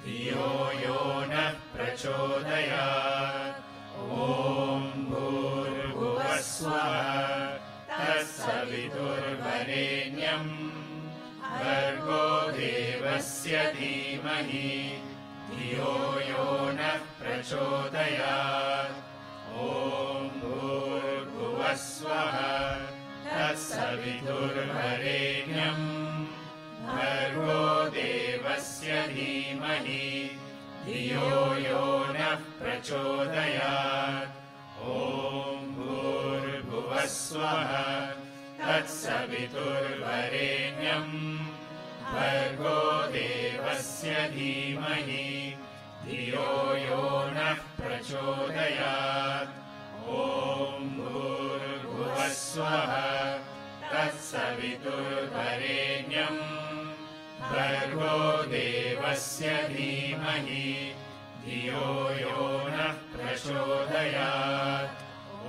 धियो यो नः प्रचोदयात् ॐ भूर्भुवः स्वः तत्सवितुर्वरेण्यम् भर्गो देवस्य धीमहि धियो यो नः प्रचोदयात् ॐ भूर्भुवः स्वः तत्सवितुर्वरेण्यम् भर्गो देवस्य धीमहि धियो यो नः प्रचोदयात् ॐ भूर्भुवः स्वः तत्सवितुर्वरेण्यम् भर्गो देवस्य धीमहि धियो यो नः प्रचोदयात् ॐ भूर्भुवः स्वः तत्सवितुर्वरेण्यम् भर्गो भर्गो देवस्य धीमहि धियो यो नः प्रचोदयात्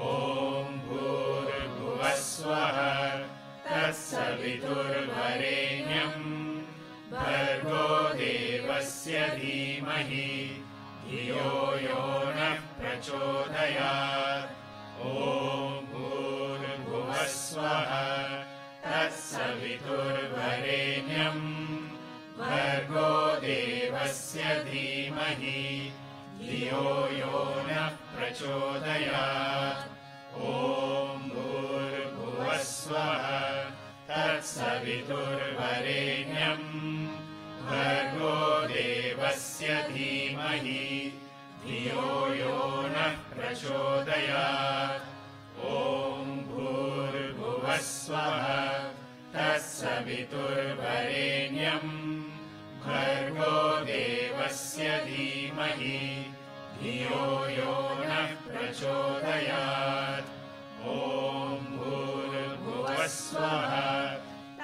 ॐ भूर्भुवः स्वः तत्सवितुर्वरेण्यम् भर्गो देवस्य धीमहि धियो यो नः प्रचोदयात् ॐ भूर्भुवः स्वः तत्सवितुर्वरेण्यम् भर्गो देवस्य धीमहि धियो यो नः प्रचोदयात् ॐ भूर्भुवः स्वः तत्सवितुर्वरेण्यम् भर्गो देवस्य धीमहि धियो यो नः प्रचोदयात् ॐ भूर्भुवः स्वः तत्सवितुर्वरेण्यम् भर्गो देवस्य धीमहि धियो यो नः प्रचोदयात् ॐ भूर्भुवः स्वः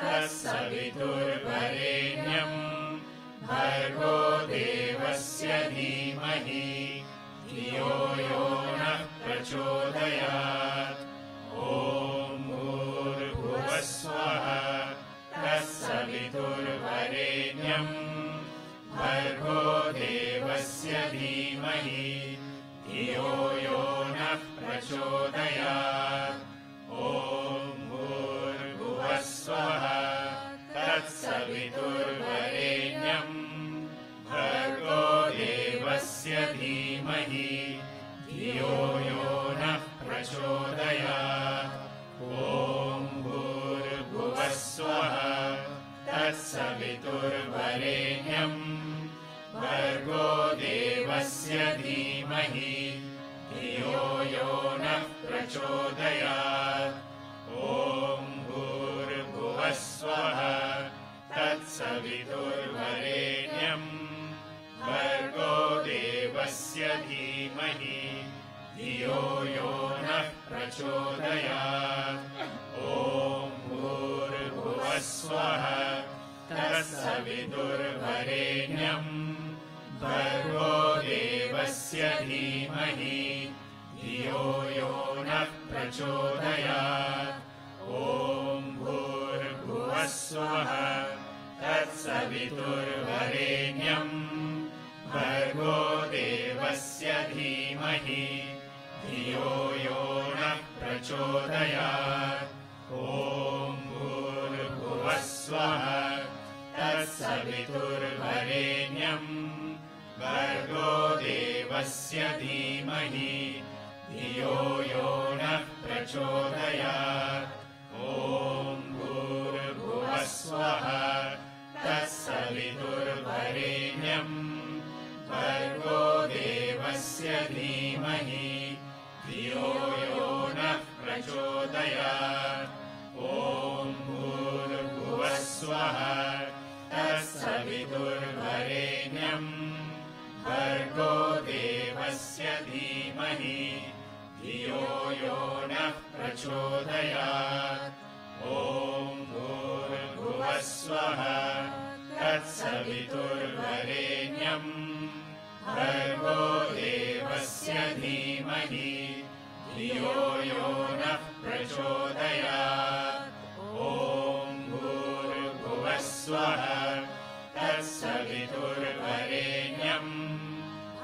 तत्सवितुर्वरेण्यम् भर्गो देवस्य धीमहि धियो यो नः प्रचोदयात् ॐ भूर्भुवः स्वः तत्सवितुर्वरेण्यम् भर्गो देवस्य धीमहि धियो यो नः प्रचोदयात् ॐ भूर्भुवः स्वः तत्सवितुर्वरेण्यम् भर्गो देवस्य धीमहि धियो यो नः प्रचोदयात् ॐ भूर्भुवः स्वः तत्सवितुर्वरेण्यम् भर्गो देवस्य धीमहि धियो यो नः प्रचोदयात् ॐ भूर्भुवः स्वः तत्सवितुर्वरेण्यम् भर्गो देवस्य धीमहि धियो यो नः प्रचोदयात् ॐ भूर्भुवः स्वः तत्सवितुर्वरेण्यम् भर्गो देवस्य धीमहि धियो यो नः प्रचोदयात् ॐ भूर्भुवः स्वः तत्सवितुर्वरेण्यम् भर्गो देवस्य धीमहि धियो यो नः प्रचोदयात् ॐ भूर्भुवः स्वः तत्सवितुर्वरेण्यम् भर्गो देवस्य धीमहि धियो यो नः प्रचोदयात् ॐ भूर्भुवः स्वः तत्सवितुर्वरेण्यम् भर्गो देवस्य धीमहि धियो यो नः प्रचोदयात् ॐ भूर्भुवः स्वः तत्सवितुर्वरेण्यम् भर्गो देवस्य धीमहि धियो यो नः प्रचोदयात् ॐ भूर्भुवः स्वः तत्सवितुर्वरेण्यम् भर्गो देवस्य धीमहि धियो यो नः प्रचोदयात् ॐ भूर्भुवः स्वः तत्सवितुर्वरेण्यम्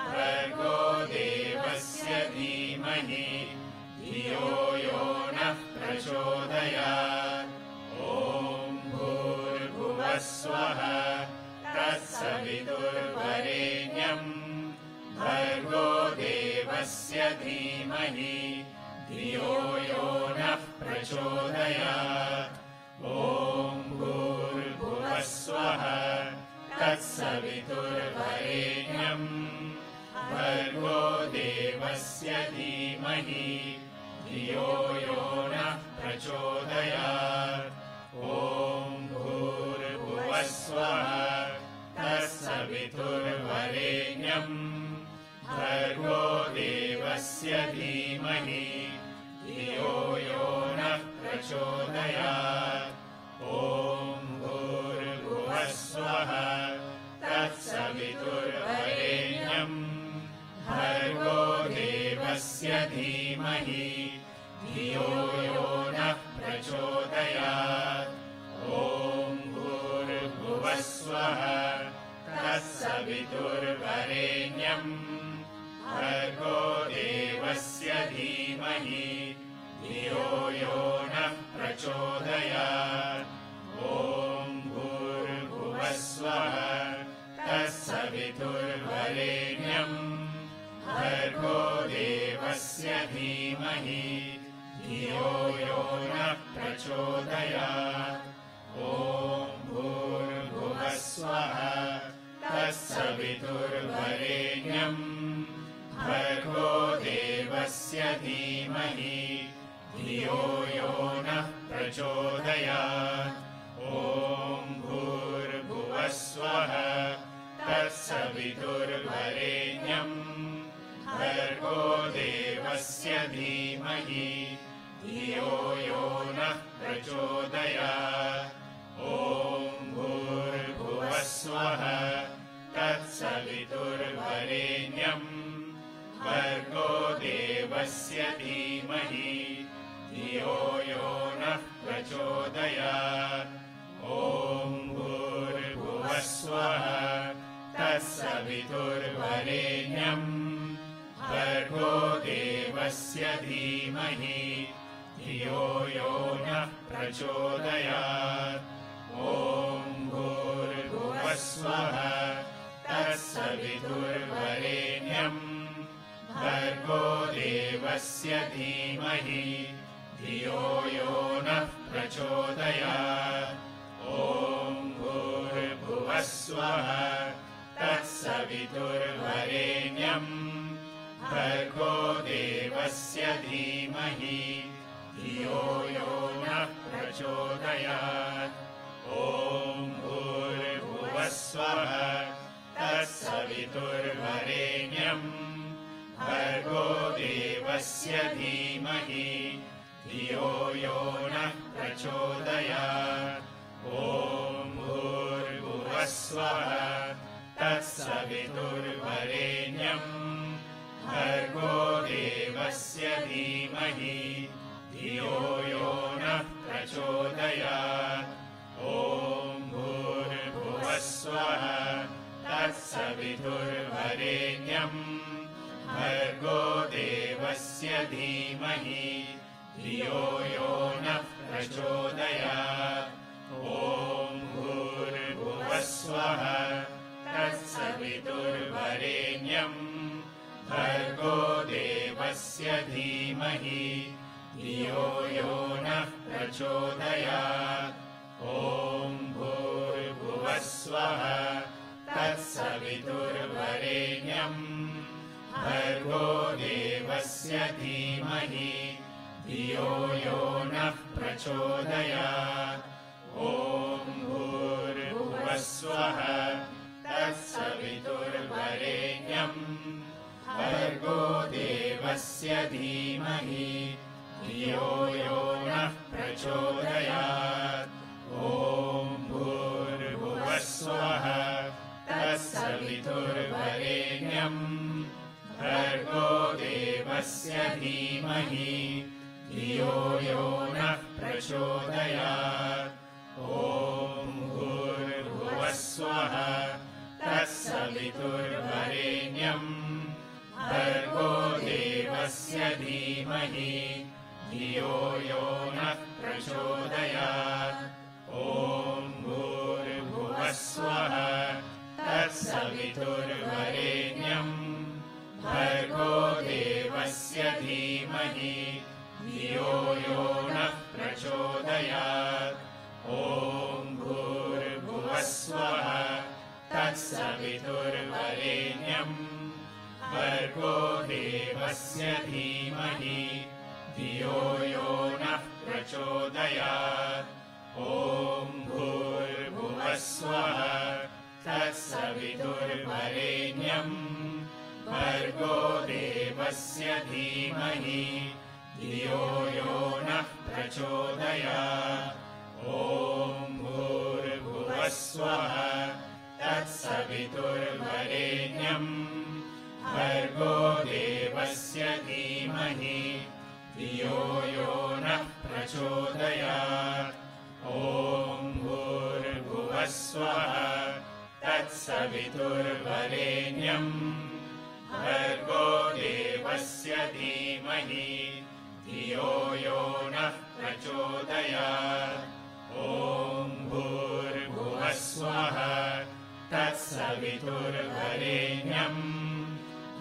भर्गो देवस्य धीमहि धियो यो नः प्रचोदयात् ॐ भूर्भुवः स्वः तत्सवितुर्वरेण्यम् भर्गो देवस्य धीमहि धियो यो नः प्रचोदयात् ॐ भूर्भुवः स्वः तत्सवितुर्वरेण्यम् भर्गो देवस्य धीमहि धियो यो नः प्रचोदयात् ॐ भूर्भुवः स्वः तत्सवितुर्वरेण्यम् भर्गो देवस्य धीमहि धियो यो नः प्रचोदयात् ॐ भूर्भुवः स्वः धियो यो नः प्रचोदयात् ॐ भूर्भुवः स्वः तत्सवितुर्वरेण्यम् भर्गो देवस्य धीमहि धियो यो नः प्रचोदयात् ॐ भूर्भुवः स्वः तत्सवितुर्वरेण्यम् भर्गो देवस्य धीमहि धियो यो नः प्रचोदयात् ॐ भूर्भुवः स्वः तत्सवितुर्वरेण्यम् भर्गो देवस्य धीमहि धियो यो नः प्रचोदयात् ॐ भूर्भुवः स्वः तत्सवितुर्वरेण्यम् भर्गो देवस्य धीमहि धियो यो नः प्रचोदयात् ॐ भूर्भुवः स्वः तत्सवितुर्वरेण्यम् भर्गो देवस्य धीमहि धियो यो नः प्रचोदयात् ॐ भूर्भुवः स्वः तत्सवितुर्वरेण्यम् भर्गो देवस्य धीमहि धियो यो नः प्रचोदयात् ॐ भूर्भुवः स्वः तत्सवितुर्वरेण्यम् भर्गो देवस्य धीमहि धियो यो नः प्रचोदयात् ॐ भूर्भुवः स्वः तत्सवितुर्वरेण्यम् भर्गो देवस्य धीमहि धियो यो नः प्रचोदयात् ॐ भूर्भुवः स्वः तत्सवितुर्वरेण्यम् भर्गो देवस्य धीमहि धियो यो नः प्रचोदयात् ॐ भूर्भुवः स्वः तत्सवितुर्वरेण्यम् भर्गो देवस्य धीमहि धियो यो नः प्रचोदयात् ॐ भूर्भुवः स्वः तत्सवितुर्वरेण्यम् भर्गो देवस्य धीमहि धियो यो नः प्रचोदयात् ॐ भूर्भुवः स्वः तत्सवितुर्वरेण्यम् भर्गो देवस्य धीमहि धियो यो नः प्रचोदयात् ॐ भूर्भुवः स्वः तत्सवितुर्वरेण्यम् भर्गो देवस्य धीमहि धियो यो नः प्रचोदयात् ॐ भूर्भुवः स्वः तत्सवितुर्वरेण्यम् भर्गो देवस्य धीमहि धियो यो नः प्रचोदयात् ॐ भूर्भुवः स्वः तत्सवितुर्वरेण्यम् भर्गो देवस्य धीमहि धियो यो नः प्रचोदयात् ॐ भूर्भुवः स्वः तत्सवितुर्वरेण्यम् भर्गो देवस्य धीमहि धियो यो नः प्रचोदयात् ॐ भूर्भुवः स्वः तत्सवितुर्वरेण्यम् भर्गो देवस्य धीमहि धियो यो नः प्रचोदयात् ॐ भूर्भुवः स्वः तत्सवितुर्वरेण्यम् भर्गो देवस्य धीमहि धियो यो नः प्रचोदयात् ॐ भूर्भुवः स्वः तत्सवितुर्वरेण्यम् भर्गो देवस्य धीमहि धियो यो नः प्रचोदयात् ॐ भूर्भुवः स्वः तत्सवितुर्वरेण्यम् भर्गो देवस्य धीमहि धियो यो नः प्रचोदयात् ॐ भूर्भुवः स्वः तत्सवितुर्वरेण्यम् भर्गो देवस्य धीमहि धियो यो नः प्रचोदयात् ॐ भूर्भुवः स्वः तत्सवितुर्वरेण्यम्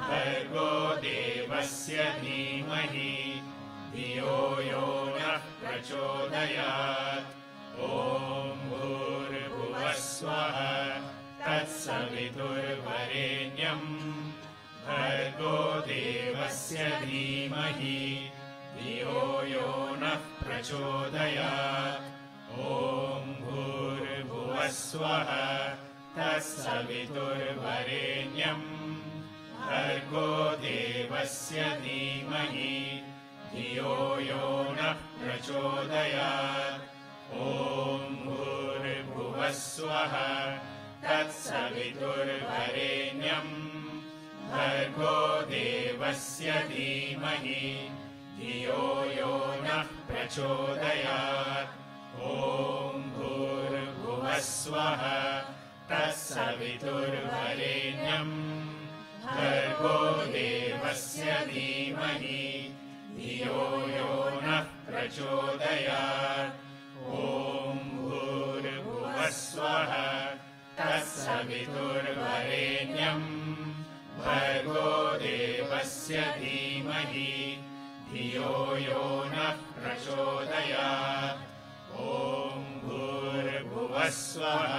भर्गो देवस्य धीमहि धियो यो नः प्रचोदयात् ॐ भूर्भुवः स्वः तत्सवितुर्वरेण्यम् भर्गो देवस्य धीमहि धियो यो नः प्रचोदयात् ॐ भूर्भुवः स्वः तत्सवितुर्वरेण्यम् भर्गो देवस्य धीमहि धियो यो नः प्रचोदयात् ॐ भूर्भुवः स्वः तत्सवितुर्वरेण्यम् भर्गो देवस्य धीमहि धियो यो नः प्रचोदयात् ॐ भूर्भुवः स्वः तत्सवितुर्वरेण्यम् भर्गो देवस्य धीमहि धियो यो नः प्रचोदयात् ॐ भूर्भुवः स्वः तत्सवितुर्वरेण्यम् भर्गो देवस्य धीमहि धियो यो नः प्रचोदयात् ॐ भूर्भुवः स्वः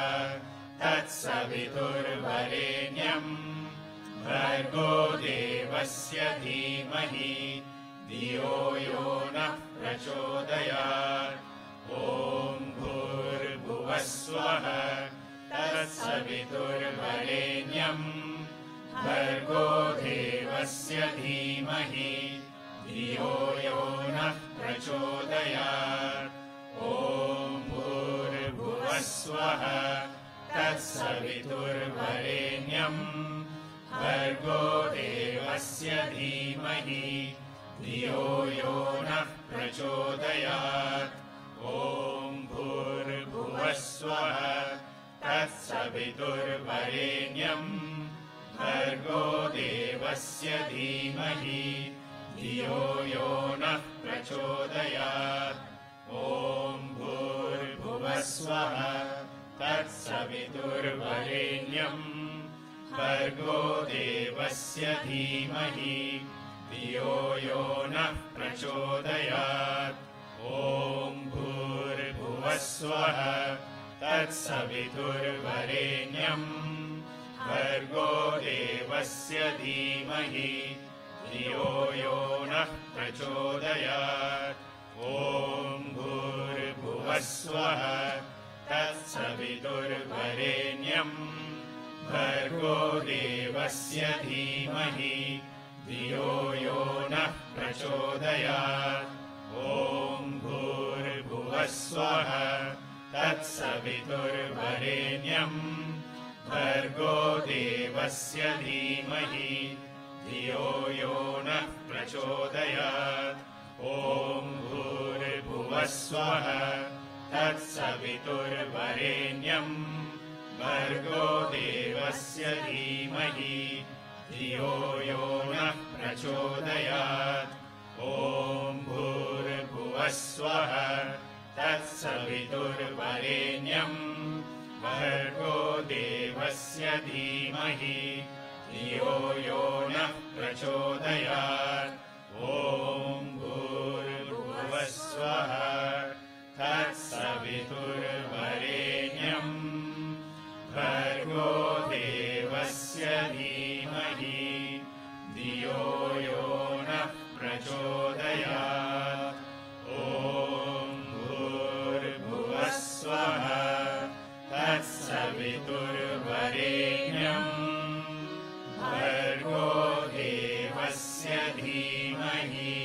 तत्सवितुर्वरेण्यम् भर्गो देवस्य धीमहि धियो यो नः प्रचोदयात् ॐ भूर्भुवः स्वः तत्सवितुर्वरेण्यम् भर्गो देवस्य धीमहि धियो यो नः प्रचोदयात् ॐ भूर्भुवः स्वः तत्सवितुर्वरेण्यम् भर्गो देवस्य धीमहि धियो यो नः प्रचोदयात् ॐ भूर्भुवः स्वः तत्सवितुर्वरेण्यम् भर्गो देवस्य धीमहि धियो यो नः प्रचोदयात् ॐ भूर्भुवः स्वः तत्सवितुर्वरेण्यम् भर्गो देवस्य धीमहि धियो यो नः प्रचोदयात् ॐ भूर्भुवः स्वः तत्सवितुर्वरेण्यम् भर्गो देवस्य धीमहि धियो यो नः प्रचोदयात् ॐ भूर्भुवः स्वः तत्सवितुर्वरेण्यम् भर्गो देवस्य धीमहि धियो यो नः प्रचोदयात् ॐ भूर्भुवः स्वः तत्सवितुर्वरेण्यम् भर्गो देवस्य धीमहि धियो यो नः प्रचोदयात् ॐ भूर्भुवः स्वः तत्सवितुर्वरेण्यम् भर्गो देवस्य धीमहि धियो यो नः प्रचोदयात् ॐ भूर्भुवः स्वः तत्सवितुर्वरेण्यम् भर्गो देवस्य धीमहि धियो यो नः प्रचोदयात् ॐ भूर्भुवः स्वः तत्सवितुर्वरेण्यम् भर्गो देवस्य धीमहि धियो यो नः प्रचोदयात् ॐ भूर्भुवः स्वः तत्सवितुर्वरेण्यम् भर्गो देवस्य धीमहि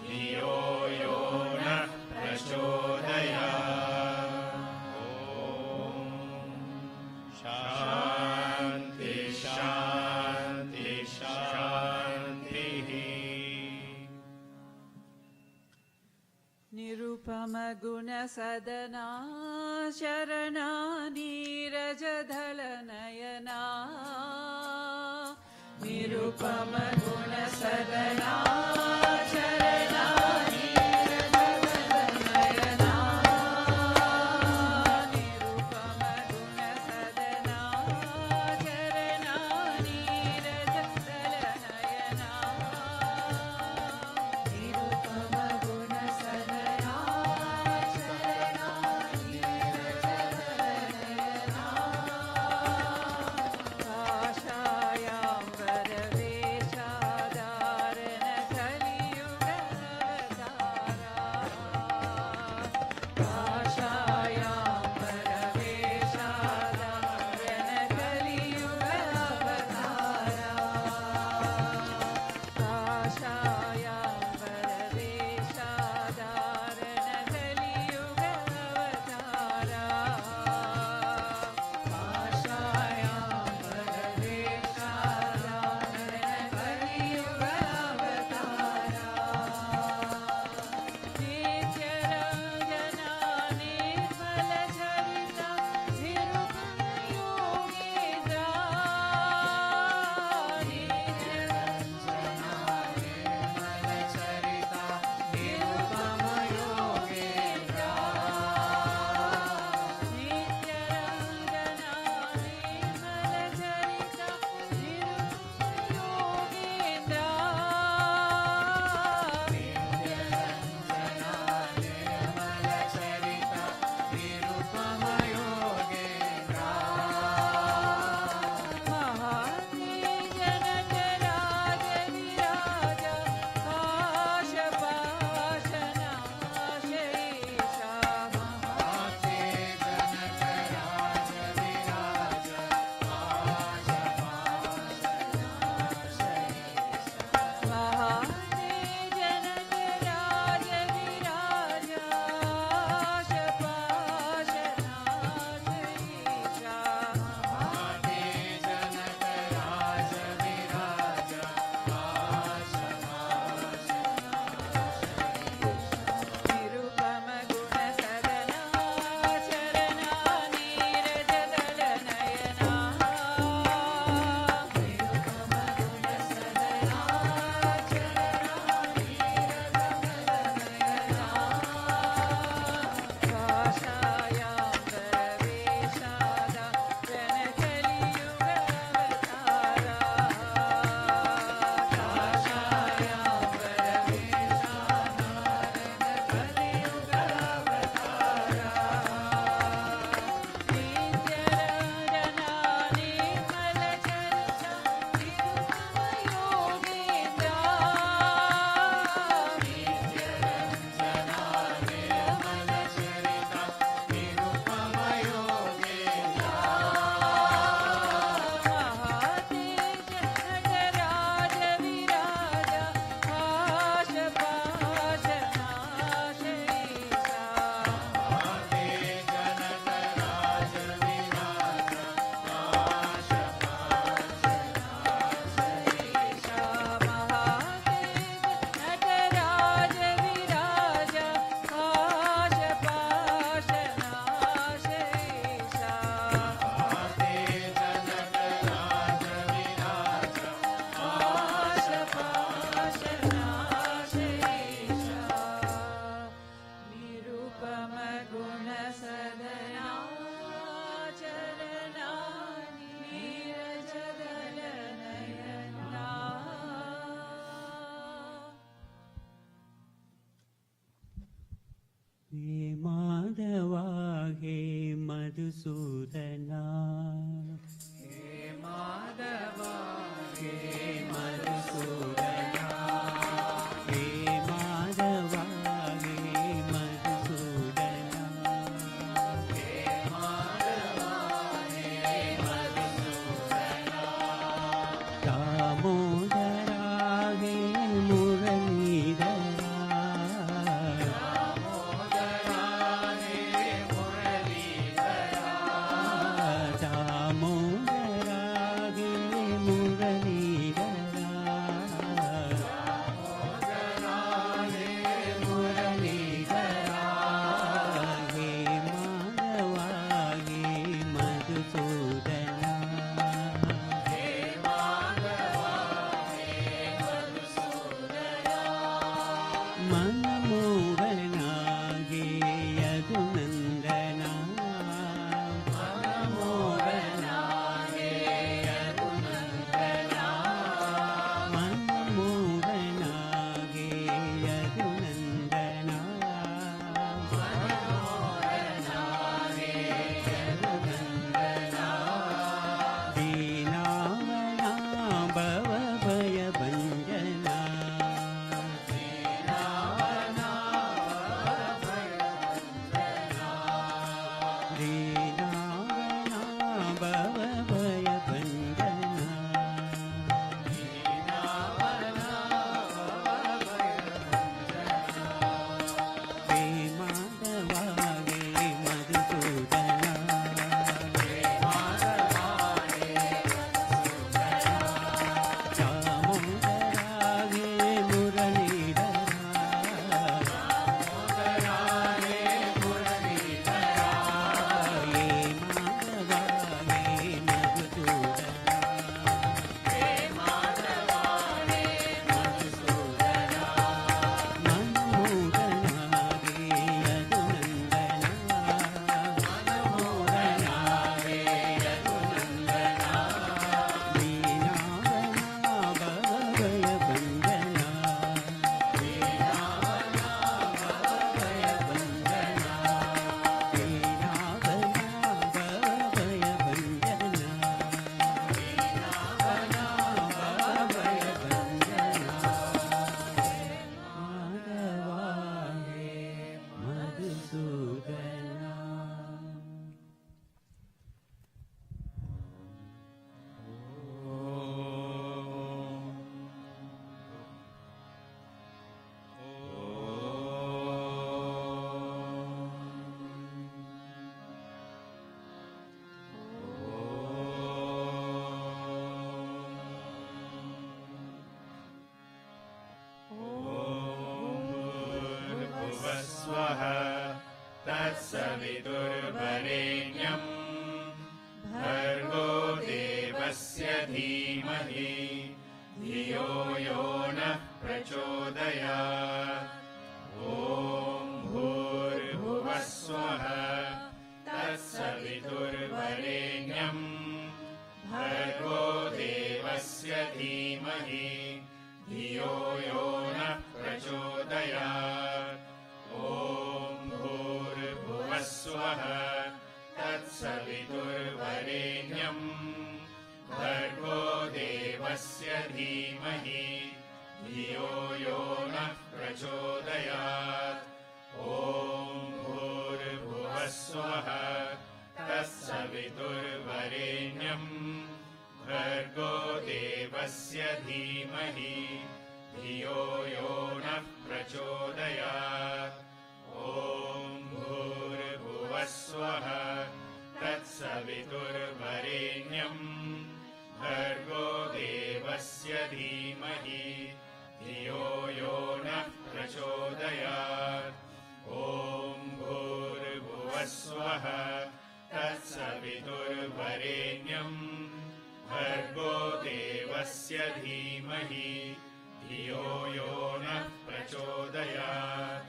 धियो यो नः प्रचोदयात् शान्ति शान्ति शान्तिः निरुपमगुणसदना शरणा नीरजधलनयना निरुपमगुणसदना शरणा नीरजधलनयना निरुपमगुणसदना शरणा नीरजधलनयना निरुपमगुणसदना शरणा नीरजधलनयना काषायां वरवेषा धीमहि धियो यो नः प्रचोदयात् ॐ भूर्भुवः स्वः तत्सवितुर्वरेण्यम् भर्गो देवस्य धीमहि धियो यो नः प्रचोदयात् ॐ भूर्भुवः स्वः तत्सवितुर्वरेण्यम् भर्गो देवस्य धीमहि धियो यो नः प्रचोदयात् ॐ भूर्भुवः स्वः तत्सवितुर्वरेण्यम् भर्गो देवस्य धीमहि धियो यो नः प्रचोदयात् ॐ भूर्भुवः स्वः तत्सवितुर्वरेण्यम् भर्गो देवस्य धीमहि धियो यो नः प्रचोदयात् ॐ भूर्भुवः स्वः तत्सवितुर्वरेण्यम् भर्गो देवस्य धीमहि धियो यो नः प्रचोदयात्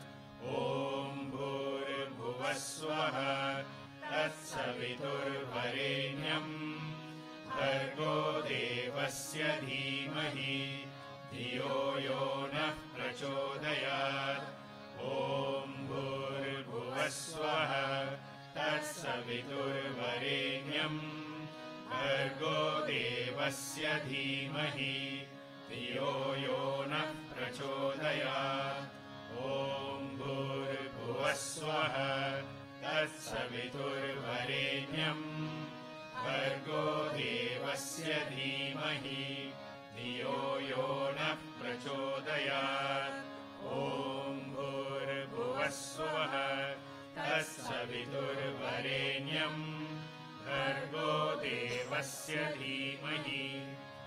ॐ भूर्भुवः स्वः तत्सवितुर्वरेण्यम् भर्गो देवस्य धीमहि धियो यो नः प्रचोदयात् ॐ भूर्भुवः स्वः तत्सवितुर्वरेण्यम् भर्गो देवस्य धीमहि धियो यो नः प्रचोदयात् ॐ भूर्भुवः स्वः तत्सवितुर्वरेण्यम् भर्गो देवस्य धीमहि धियो यो नः प्रचोदयात् ॐ भूर्भुवः स्वः तत्सवितुर्वरेण्यम् भर्गो देवस्य धीमहि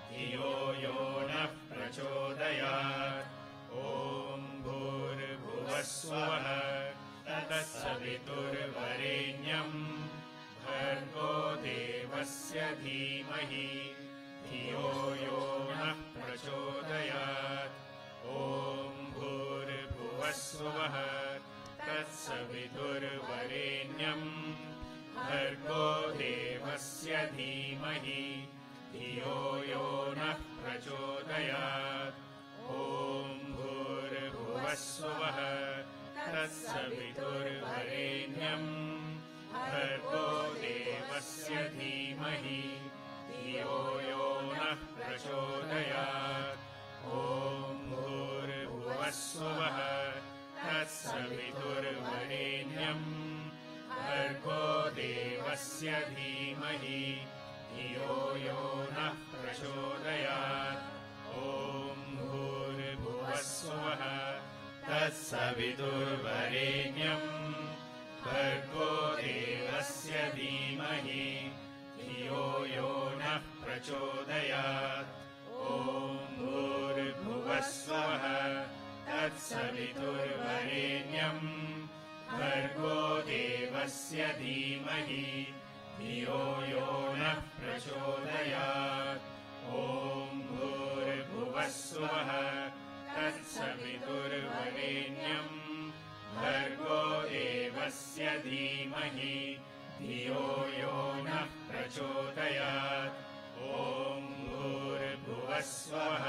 धियो यो नः प्रचोदयात् ॐ भूर्भुवः स्वः तत्सवितुर्वरेण्यम् भर्गो देवस्य धीमहि धियो यो नः प्रचोदयात् ॐ भूर्भुवः स्वः तत्सवितुर्वरेण्यम् भर्गो देवस्य धीमहि धियो यो नः प्रचोदयात् ॐ भूर्भुवः स्वः तत्सवितुर्वरेण्यम् भर्गो देवस्य धीमहि धियो यो नः प्रचोदयात् ॐ भूर्भुवः स्वः तत्सवितुर्वरेण्यम् भर्गो देवस्य धीमहि धियो यो नः प्रचोदयात् ॐ भूर्भुवः स्वः तत्सवितुर्वरेण्यम् भर्गो देवस्य धीमहि धियो यो नः प्रचोदयात् ॐ भूर्भुवः स्वः तत्सवितुर्वरेण्यम् भर्गो देवस्य धीमहि धियो यो नः प्रचोदयात् ॐ भूर्भुवः स्वः तत्सवितुर्वरेण्यम् भर्गो देवस्य धीमहि धियो यो नः प्रचोदयात् ॐ भूर्भुवः स्वः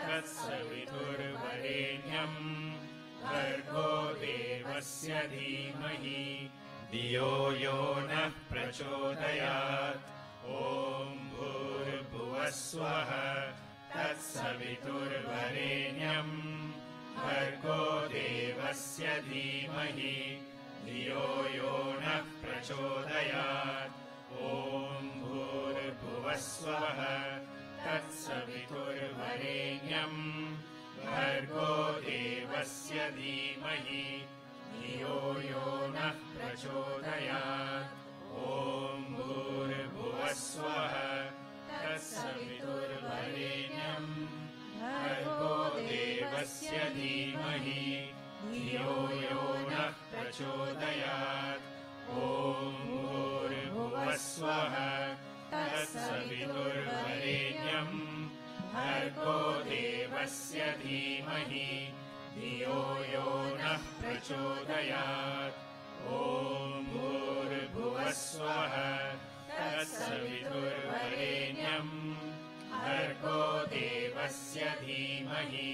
तत्सवितुर्वरेण्यम् भर्गो देवस्य धीमहि धियो यो नः प्रचोदयात् ॐ भूर्भुवः स्वः तत्सवितुर्वरेण्यम् भर्गो देवस्य धीमहि धियो यो नः प्रचोदयात् ॐ भूर्भुवः स्वः तत्सवितुर्वरेण्यम् भर्गो देवस्य धीमहि धियो यो नः प्रचोदयात् ॐ भूर्भुवः स्वः तत्सवितुर्वरेण्यम् भर्गो देवस्य धीमहि धियो यो नः प्रचोदयात् ॐ भूर्भुवः स्वः तत्सवितुर्वरेण्यम् भर्गो देवस्य धीमहि धियो यो नः प्रचोदयात् ॐ भूर्भुवः स्वः तत्सवितुर्वरेण्यम् भर्गो देवस्य धीमहि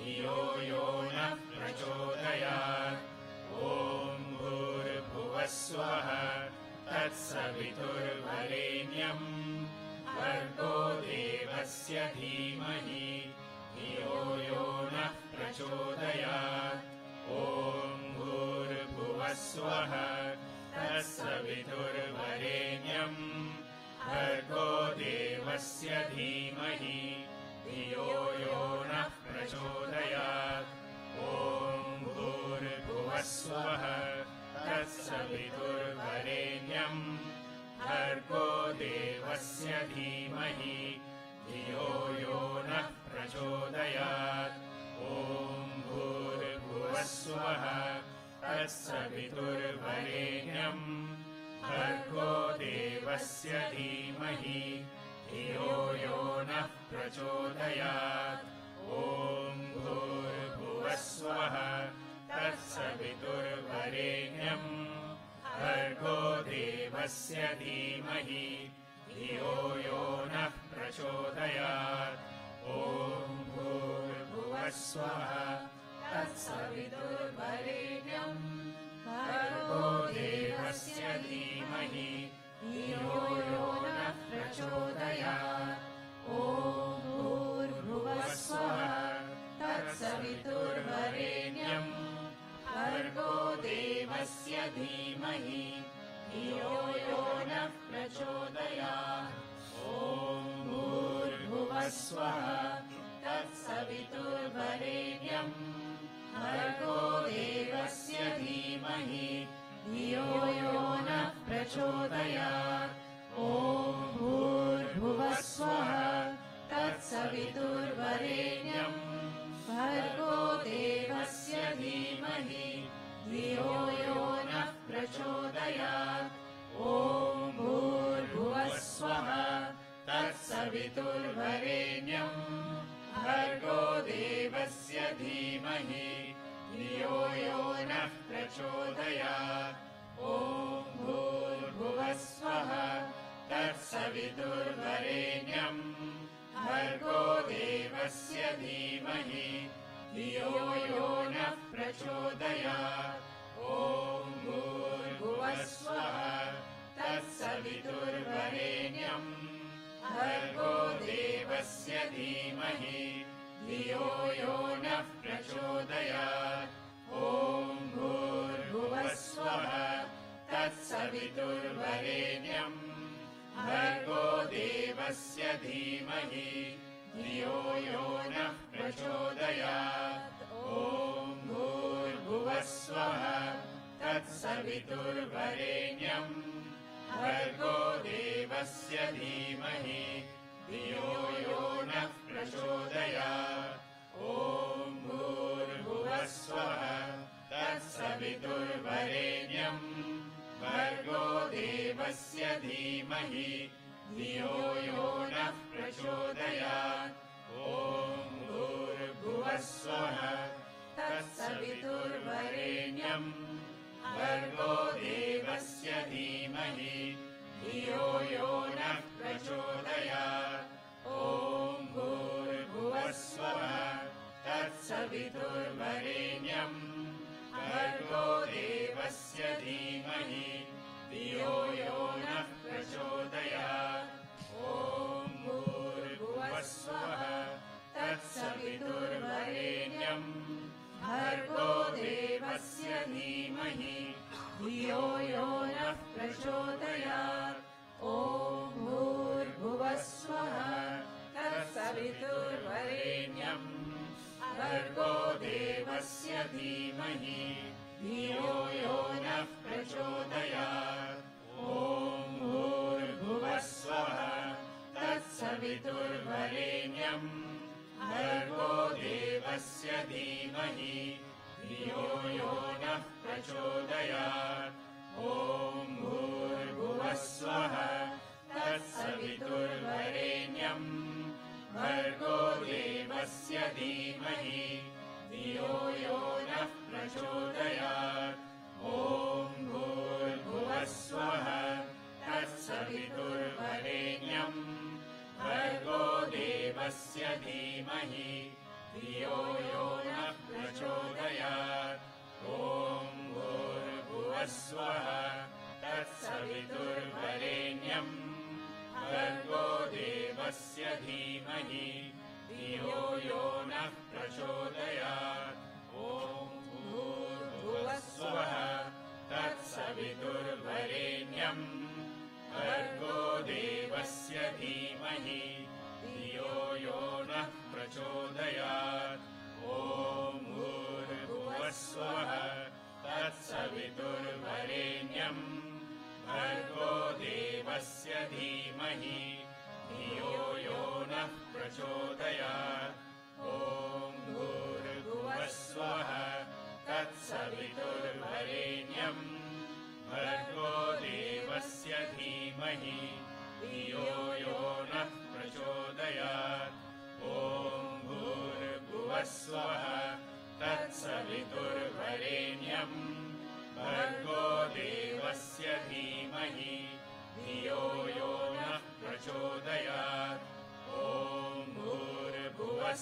धियो यो नः प्रचोदयात् ॐ भूर्भुवः स्वः तत्सवितुर्वरेण्यम् भर्गो देवस्य धीमहि धियो यो नः प्रचोदयात् ॐ भूर्भुवः स्वः तत्सवितुर्वरेण्यम् भर्गो देवस्य धीमहि धियो यो नः प्रचोदयात् ॐ भूर्भुवः स्वः तत्सवितुर्वरेण्यम् भर्गो देवस्य धीमहि धियो यो नः प्रचोदयात् ॐ भूर्भुवः स्वः तत्सवितुर्वरेण्यम् भर्गो देवस्य धीमहि धियो यो नः प्रचोदयात् ॐ भूर्भुवः स्वः तत्सवितुर्वरेण्यम् भर्गो देवस्य धीमहि धियो यो नः प्रचोदयात् ॐ भूर्भुवः स्वः तत्सवितुर्वरेण्यम् भर्गो देवस्य धीमहि धियो यो नः प्रचोदयात् ॐ भूर्भुवः स्वः तत्सवितुर्वरेण्यम् भर्गो देवस्य धीमहि धियो यो नः प्रचोदयात् ॐ भूर्भुवः स्वः तत्सवितुर्वरेण्यम् भर्गो देवस्य धीमहि धियो यो नः प्रचोदयात् ॐ भूर्भुवः स्वः तत्सवितुर्वरेण्यम् भर्गो देवस्य धीमहि धियो यो नः प्रचोदयात् ॐ भूर्भुवः स्वः तत्सवितुर्वरेण्यम् भर्गो देवस्य धीमहि धियो यो नः प्रचोदयात् ॐ भूर्भुवः स्वः तत्सवितुर्वरेण्यम् भर्गो देवस्य धीमहि धियो यो नः प्रचोदयात् ॐ भूर्भुवः स्वः तत्सवितुर्वरेण्यम् भर्गो देवस्य धीमहि धियो यो नः प्रचोदयात् ॐ भूर्भुवः स्वः तत्सवितुर्वरेण्यम् भर्गो देवस्य धीमहि धियो यो नः प्रचोदयात् ॐ भूर्भुवः स्वः तत्सवितुर्वरेण्यम् भर्गो देवस्य धीमहि धियो यो नः प्रचोदयात् ॐ भूर्भुवः स्वः तत्सवितुर्वरेण्यम् भर्गो देवस्य धीमहि धियो यो नः प्रचोदयात् ॐ भूर्भुवः स्वः तत्सवितुर्वरेण्यम् भर्गो देवस्य धीमहि धियो यो नः प्रचोदयात् ॐ भूर्भुवः स्वः तत्सवितुर्वरेण्यम् भर्गो देवस्य धीमहि धियो यो नः प्रचोदयात् ॐ भूर्भुवः स्वः तत्सवितुर्वरेण्यम् भर्गो देवस्य धीमहि धियो यो नः प्रचोदयात् ॐ भूर्भुवः स्वः तत्सवितुर्वरेण्यम् भर्गो देवस्य धीमहि धियो यो नः प्रचोदयात् ॐ भूर्भुवः स्वः तत्सवितुर्वरेण्यम् भर्गो देवस्य धीमहि धियो यो नः प्रचोदयात् ॐ भूर्भुवः स्वः तत्सवितुर्वरेण्यम् भर्गो देवस्य धीमहि धियो यो नः प्रचोदयात् ॐ भूर्भुवः स्वः तत्सवितुर्वरेण्यम् भर्गो देवस्य धीमहि धियो यो नः प्रचोदयात् ॐ भूर्भुवः स्वः तत्सवितुर्वरेण्यम् भर्गो देवस्य धीमहि धियो यो नः प्रचोदयात् ॐ भूर्भुवः स्वः तत्सवितुर्वरेण्यम् भर्गो देवस्य धीमहि धियो यो नः प्रचोदयात् ॐ भूर्भुवः स्वः तत्सवितुर्वरेण्यम् भर्गो देवस्य धीमहि धियो यो नः प्रचोदयात् ॐ भूर्भुवः स्वः तत्सवितुर्वरेण्यम् भर्गो देवस्य धीमहि धियो यो नः प्रचोदयात् ॐ भूर्भुवः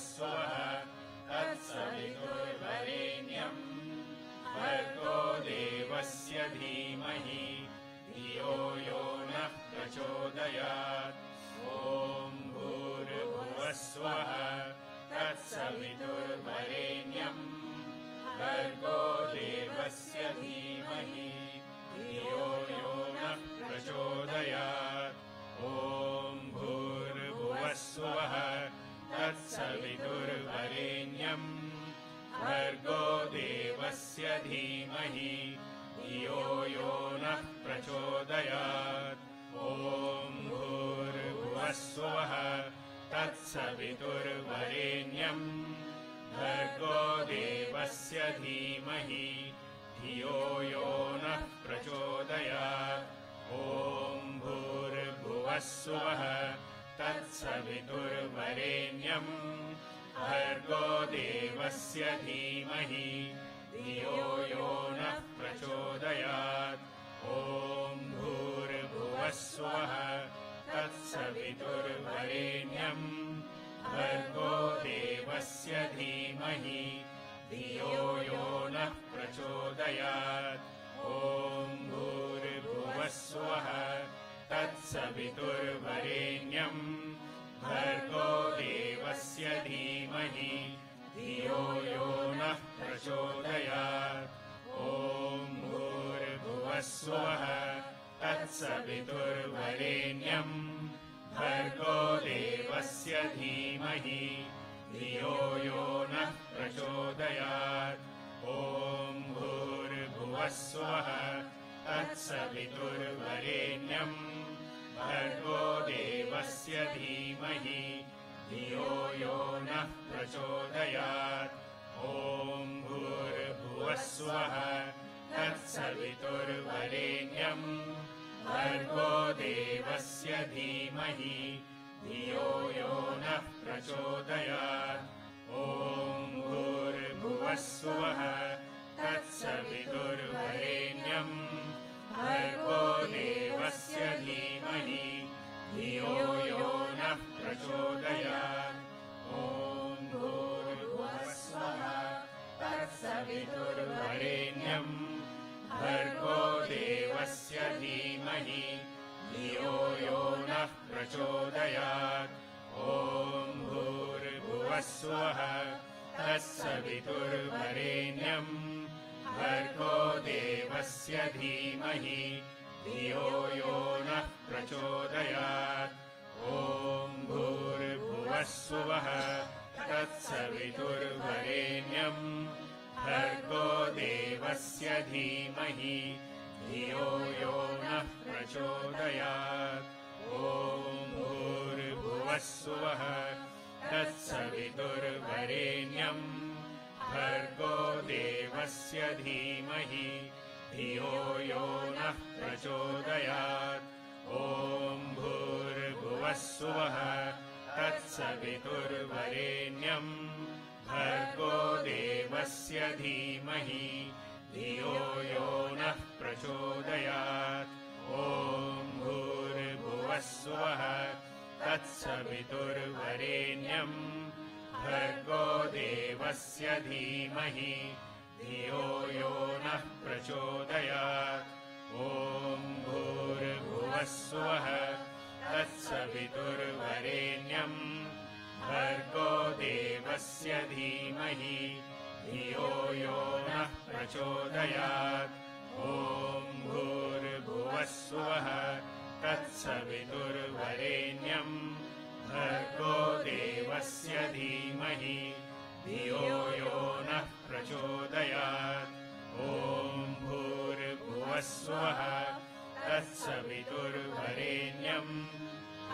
स्वः तत्सवितुर्वरेण्यम् भर्गो देवस्य धीमहि धियो यो नः प्रचोदयात् ॐ भूर्भुवः स्वः तत्सवितुर्वरेण्यम् भर्गो देवस्य धीमहि धियो यो नः प्रचोदयात् ॐ भूर्भुवः स्वः तत्सवितुर्वरेण्यम् भर्गो देवस्य धीमहि धियो यो नः प्रचोदयात् ॐ भूर्भुवः स्वः तत्सवितुर्वरेण्यम् भर्गो देवस्य धीमहि धियो यो नः प्रचोदयात् ॐ भूर्भुवः स्वः तत्सवितुर्वरेण्यम् भर्गो देवस्य धीमहि धियो यो नः प्रचोदयात् ॐ भूर्भुवः स्वः तत्सवितुर्वरेण्यम् भर्गो देवस्य धीमहि धियो यो नः प्रचोदयात् ॐ भूर्भुवः स्वः तत्सवितुर्वरेण्यम् भर्गो देवस्य धीमहि धियो यो नः प्रचोदयात् ॐ भूर्भुवः स्वः तत्सवितुर्वरेण्यम् भर्गो देवस्य धीमहि धियो यो नः प्रचोदयात् ॐ भूर्भुवः स्वः तत्सवितुर्वरेण्यम् भर्गो देवस्य धीमहि धियो यो नः प्रचोदयात् ॐ भूर्भुवः स्वः तत्सवितुर्वरेण्यम् भर्गो देवस्य धीमहि धियो यो नः प्रचोदयात् ॐ भूर्भुवः स्वः तत्सवितुर्वरेण्यम् भर्गो देवस्य धीमहि धियो यो नः प्रचोदयात् ॐ भूर्भुवः स्वः तत्सवितुर्वरेण्यम् भर्गो देवस्य धीमहि धियो यो नः प्रचोदयात् ॐ भूर्भुवः स्वः तत्सवितुर्वरेण्यम् भर्गो देवस्य धीमहि धियो यो नः प्रचोदयात् ॐ भूर्भुवः स्वः तत्सवितुर्वरेण्यम् भर्गो देवस्य धीमहि धियो यो नः प्रचोदयात् ॐ भूर्भुवः स्वः तत्सवितुर्वरेण्यम् भर्गो देवस्य धीमहि धियो यो नः प्रचोदयात् ॐ भूर्भुवः स्वः तत्सवितुर्वरेण्यम् भर्गो देवस्य धीमहि धियो यो नः प्रचोदयात् ॐ भूर्भुवः स्वः तत्सवितुर्वरेण्यं भर्गो देवस्य धीमहि धियो यो नः प्रचोदयात् ॐ भूर्भुवः स्वः तत्सवितुर्वरेण्यं भर्गो देवस्य धीमहि धियो यो नः प्रचोदयात् ॐ भूर्भुवः स्वः तत्सवितुर्वरेण्यं भर्गो देवस्य धीमहि धियो यो नः प्रचोदयात् ॐ भूर्भुवः स्वः तत्सवितुर्वरेण्यं भर्गो देवस्य धीमहि धियो यो नः प्रचोदयात् ॐ भूर्भुवः स्वः तत्सवितुर्वरेण्यं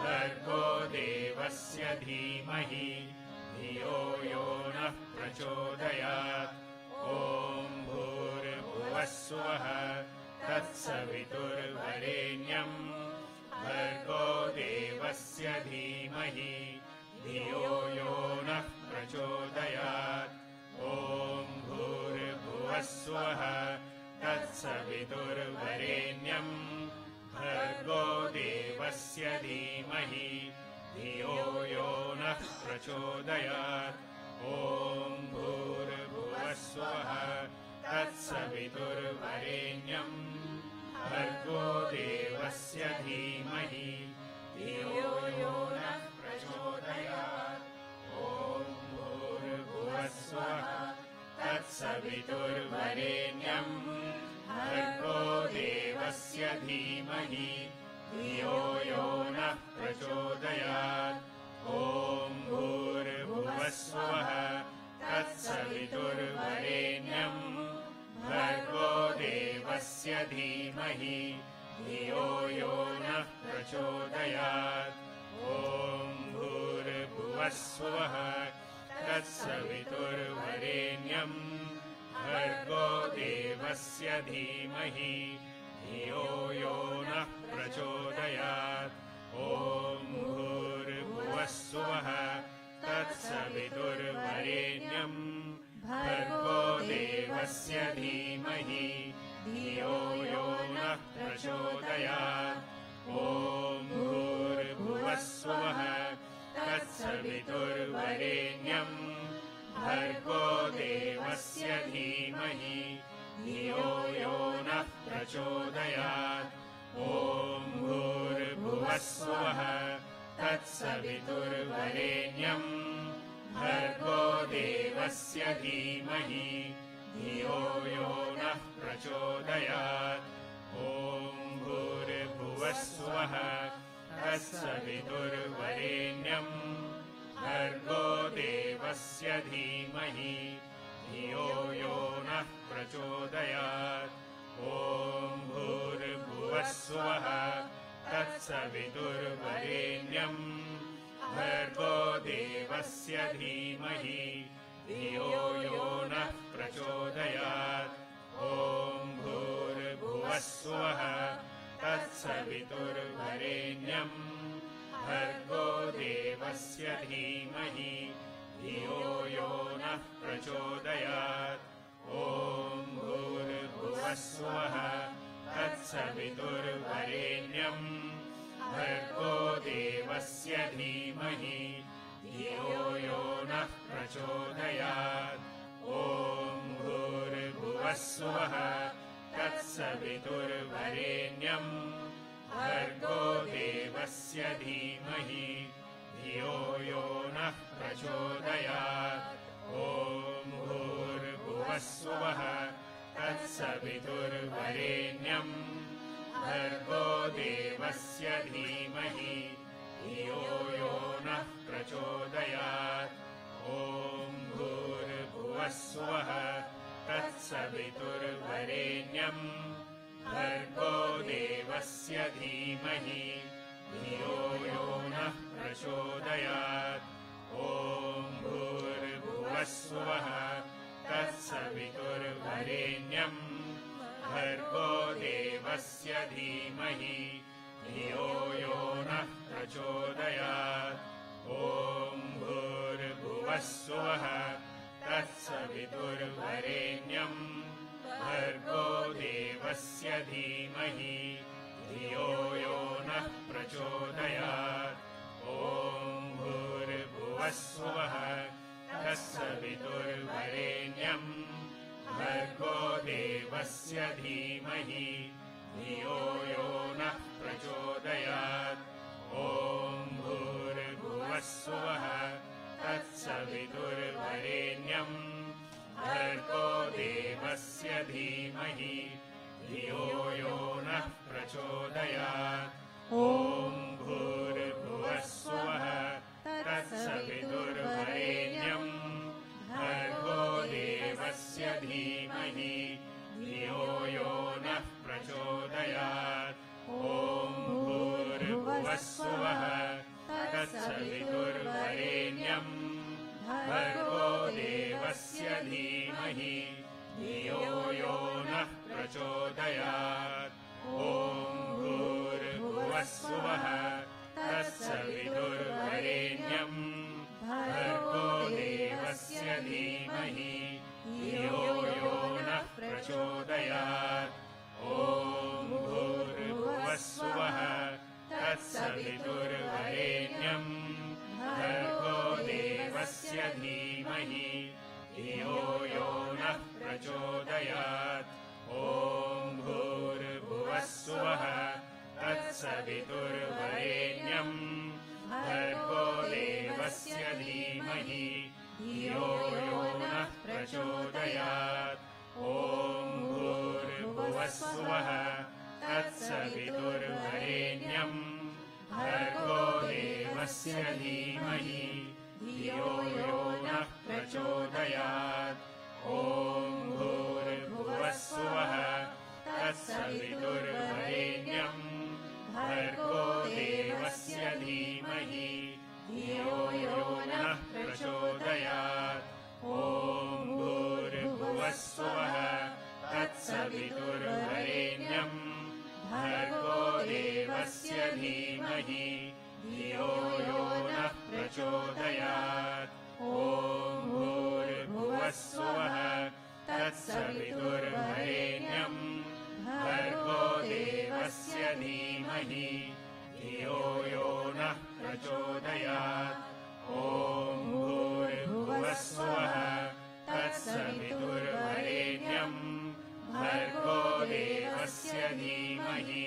भर्गो देवस्य धीमहि धियो यो नः प्रचोदयात् ॐ भूर्भुवः स्वः तत्सवितुर्वरेण्यं भर्गो देवस्य धीमहि धियो यो नः प्रचोदयात् ॐ भूर्भुवः स्वः तत्सवितुर्वरेण्यं भर्गो देवस्य धीमहि धियो यो नः प्रचोदयात् ॐ भूर्भुवः स्वः तत्सवितुर्वरेण्यं भर्गो देवस्य धीमहि धियो यो नः प्रचोदयात् ॐ भूर्भुवः स्वः तत्सवितुर्वरेण्यं भर्गो देवस्य धीमहि धियो यो नः प्रचोदयात् ॐ भूर्भुवः स्वः तत्सवितुर्वरेण्यं भर्गो देवस्य धीमहि धियो यो नः प्रचोदयात् ॐ भूर्भुवः स्वः तत्सवितुर्वरेण्यं भर्गो देवस्य धीमहि धियो यो नः प्रचोदयात् ॐ भूर्भुवः स्वः तत्सवितुर्वरेण्यं भर्गो देवस्य धीमहि धियो यो नः प्रचोदयात् ॐ भूर्भुवः स्वः तत्सवितुर्वरेण्यं भर्गो देवस्य धीमहि धियो यो नः प्रचोदयात् ॐ भूर्भुवः स्वः तत्सवितुर्वरेण्यं भर्गो देवस्य धीमहि धियो यो नः प्रचोदयात् ॐ भूर्भुवः स्वः तत्सवितुर्वरेण्यं भर्गो देवस्य धीमहि धियो यो नः प्रचोदयात् ॐ भूर्भुवः स्वः तत्सवितुर्वरेण्यं भर्गो देवस्य धीमहि धियो यो नः प्रचोदयात् ॐ भूर्भुवः स्वः तत्सवितुर्वरेण्यं भर्गो देवस्य धीमहि धियो यो नः प्रचोदयात् ॐ भूर्भुवः स्वः तत्सवितुर्वरेण्यं भर्गो देवस्य धीमहि धियो यो नः प्रचोदयात् ॐ भूर्भुवः स्वः तत्सवितुर्वरेण्यं भर्गो देवस्य धीमहि धियो यो नः प्रचोदयात् ॐ भूर्भुवः स्वः तत्सवितुर्वरेण्यं भर्गो देवस्य धीमहि धियो यो नः प्रचोदयात् ॐ भूर्भुवः स्वः तत्सवितुर्वरेण्यं भर्गो देवस्य धीमहि धियो यो नः प्रचोदयात् ॐ भूर्भुवः स्वः तत्सवितुर्वरेण्यं भर्गो देवस्य धीमहि धियो यो नः प्रचोदयात् ॐ भूर्भुवस्सुवः तत्सवितुर्वरेण्यं भर्गो देवस्य धीमहि धियो यो नः प्रचोदयात् ॐ भूर्भुवस्सुवः तत्सवितुर्वरेण्यं भर्गो देवस्य धीमहि धियो यो नः प्रचोदयात् ॐ भूर्भुवस्सुवः तत्सवितुर्वरेण्यं भर्गो देवस्य धीमहि धियो यो नः प्रचोदयात् ॐ भूर्भुवस्सुवः तत्सवितुर्वरेण्यं भर्गो देवस्य धीमहि धियो यो नः प्रचोदयात् ॐ भूर्भुवस्सुवः तत्सवितुर्वरेण्यं भर्गो देवस्य धीमहि धियो यो नः प्रचोदयात् ॐ भूर्भुवस्सुवः तत्सवितुर्वरेण्यं भर्गो देवस्य धीमहि धियो यो नः प्रचोदयात् ॐ भूर्भुवस्सुवः तत्सवितुर्वरेण्यं भर्गो देवस्य धीमहि धियो यो नः प्रचोदयात् ॐ भूर्भुवस्सुवः तत्सवितुर्वरेण्यं भर्गो देवस्य धीमहि धियो यो नः प्रचोदयात् ॐ भूर्भुवस्सुवः तत्सवितुर्वरेण्यं भर्गो देवस्य धीमहि धियो यो नः प्रचोदयात् ॐ भूर्भुवस्सुवः तत्सवितुर्वरेण्यं भर्गो देवस्य धीमहि धियो यो नः प्रचोदयात् ॐ भूर्भुवस्सुवः तत्सवितुर्वरेण्यं भर्गो देवस्य धीमहि धियो यो नः प्रचोदयात् ॐ भूर्भुवस्सुवः तत्सवितुर्वरेण्यं भर्गो देवस्य धीमहि धियो यो नः प्रचोदयात् ॐ भूर्भुवस्सुवः तत्सवितुर्वरेण्यं भर्गो देवस्य धीमहि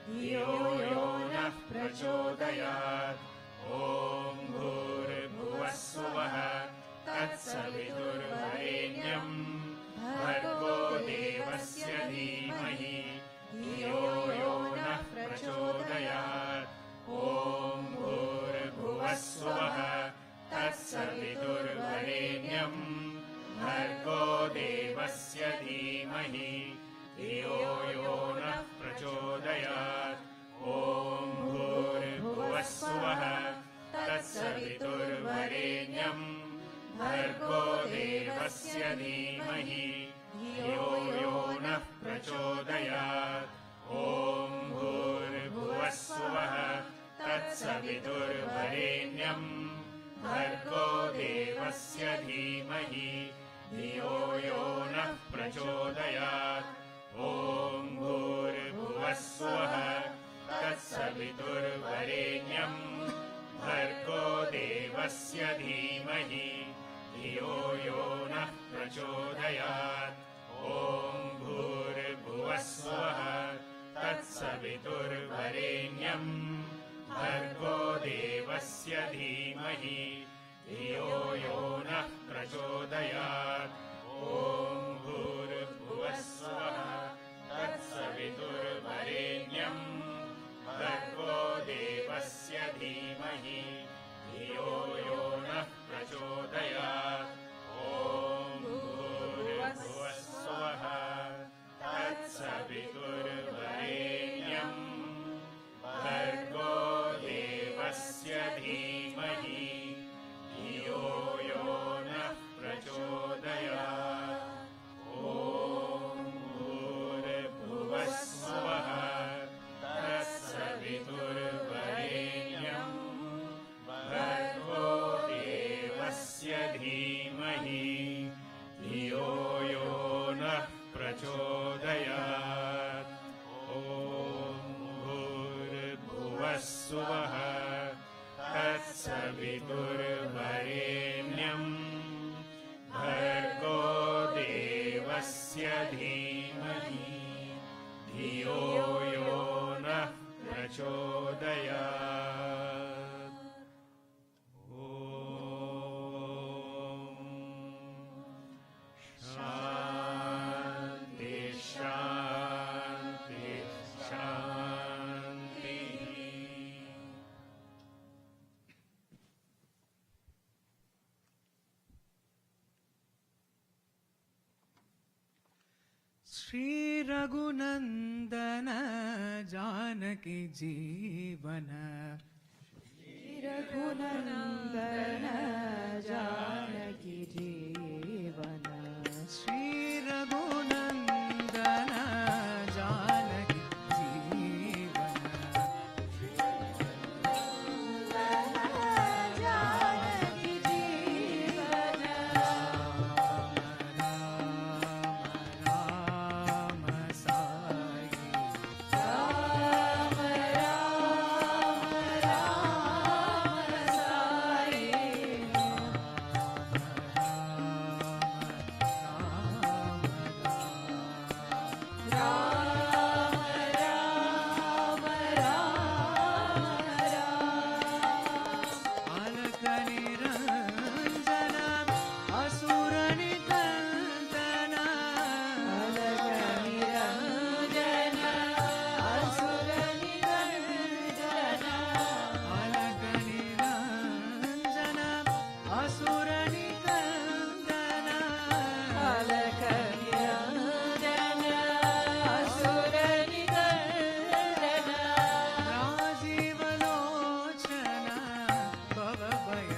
धियो यो नः प्रचोदयात् ॐ भूर्भुवस्सुवः तत्सवितुर्वरेण्यं भर्गो देवस्य धीमहि धियो यो नः प्रचोदयात् ॐ भूर्भुवस्सुवः तत्सवितुर्वरेण्यं भर्गो देवस्य धीमहि धियो यो नः प्रचोदयात् ॐ भूर्भुवस्सुवः तत्सवितुर्वरेण्यं भर्गो देवस्य धीमहि धियो यो नः प्रचोदयात् ॐ भूर्भुवस्सुवः तत्सवितुर्वरेण्यं भर्गो देवस्य धीमहि धियो यो नः प्रचोदयात् ॐ भूर्भुवस्सुवः तत्सवितुर्वरेण्यं भर्गो देवस्य धीमहि धियो यो नः प्रचोदयात् ॐ भूर्भुवस्सुवः तत्सवितुर्वरेण्यं भर्गो देवस्य धीमहि धियो यो नः प्रचोदयात् ॐ भूर्भुवस्सुवः तत्सवितुर्वरेण्यं भर्गो देवस्य धीमहि धियो यो नः प्रचोदयात् ॐ भूर्भुवस्सुवः तत्सवितुर्वरेण्यं भर्गो देवस्य धीमहि धियो यो नः प्रचोदयात् ॐ भूर्भुवस्सुवः तत्सवितुर्वरेण्यं सवितुर्वरेण्यम् भर्गो देवस्य धीमहि धियो यो नः प्रचोदयात् ॐ शान्ति शान्ति शान्तिः श्री रघुनंदन जानकी जीवन रघुनंदन जानकी जीवन श्री रघुनंदन जानकी जीवन जानकी जीवन राम साई राम राम राम साई राम राम राम राम अलक निरंजन असुर निकंदन अलग निरंजन असुर निरंजन अलक निरंजन असुर निकंदन अलग निरंजन असुर निरंजन राजीव लोचन भव भय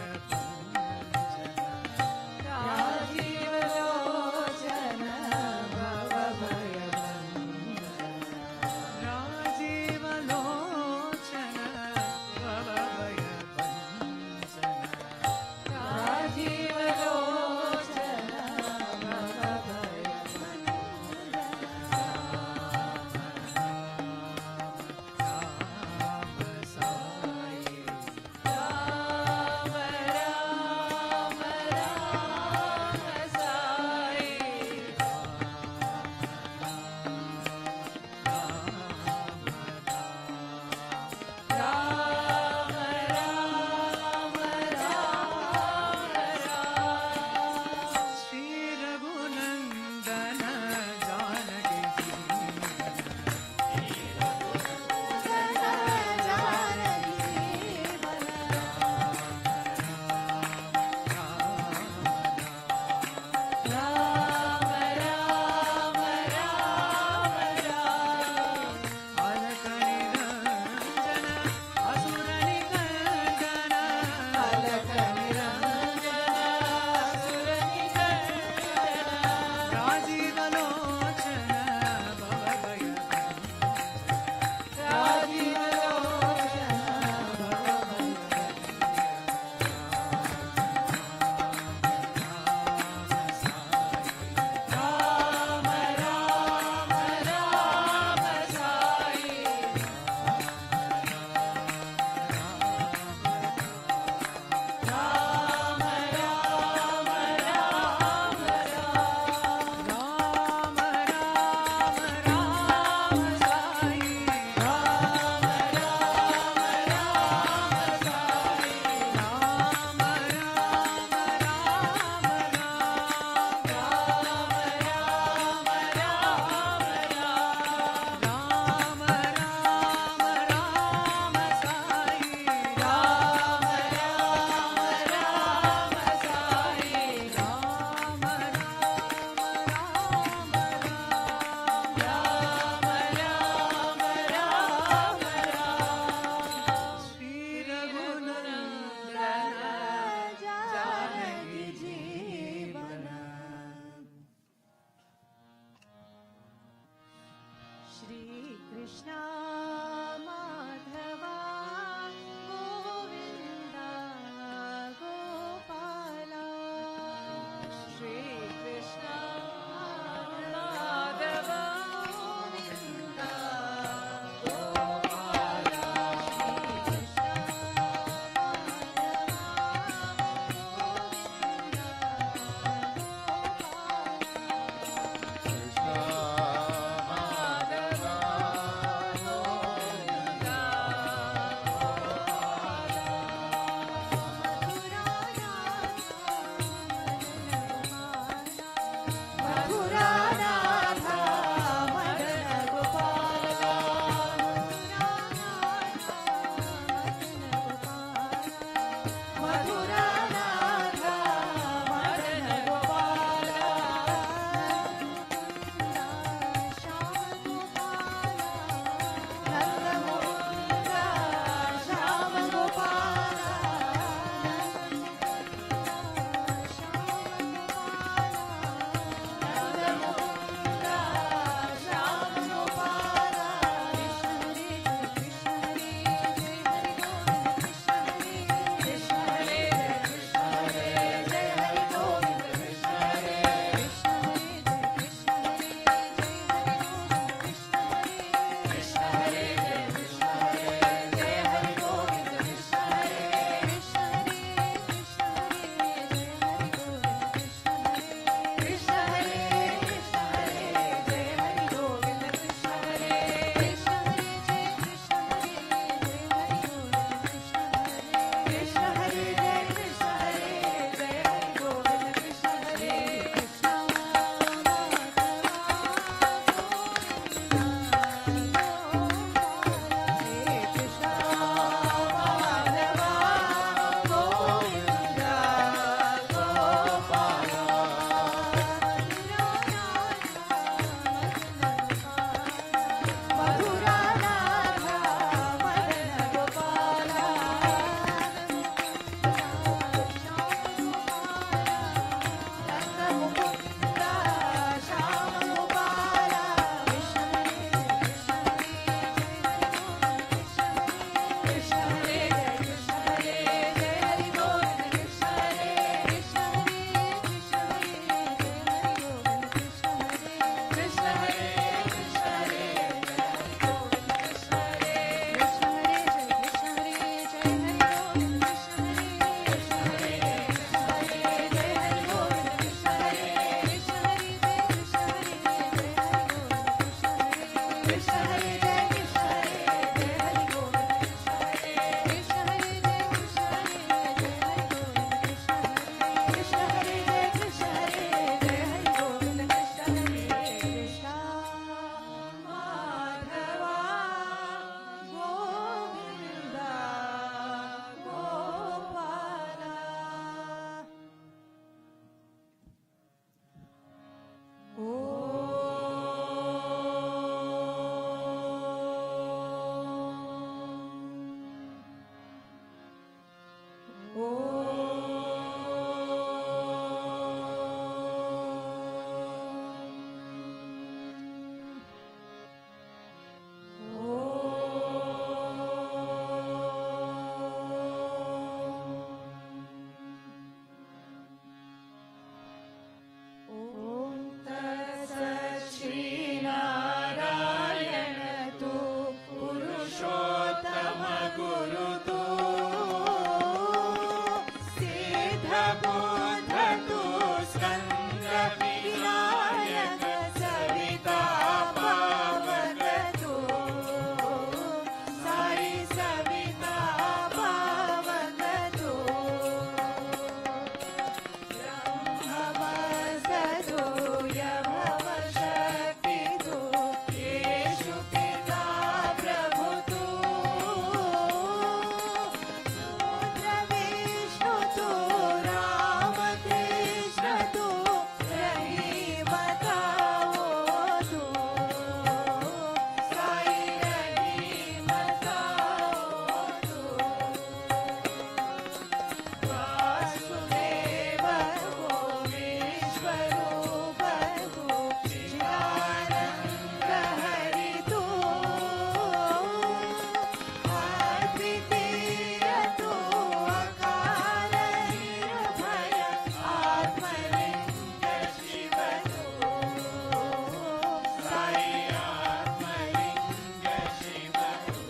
बुद्धतु स्कन्दविनायक सविता पावकतु साई सविता पावकतु ब्रह्मवसतु यमवशक्तितु येषु पिता प्रभुतु रुद्रविष्णुतु रामकृष्णतु रहीमतावोतु साई रहीमतावोतु वासुदेवो विश्वरूपो चिदानन्दहरितु अद्वितीयतु अकालनिर्भय आत्मलिङ्ग शिवतु साई आत्मलिङ्ग शिवतु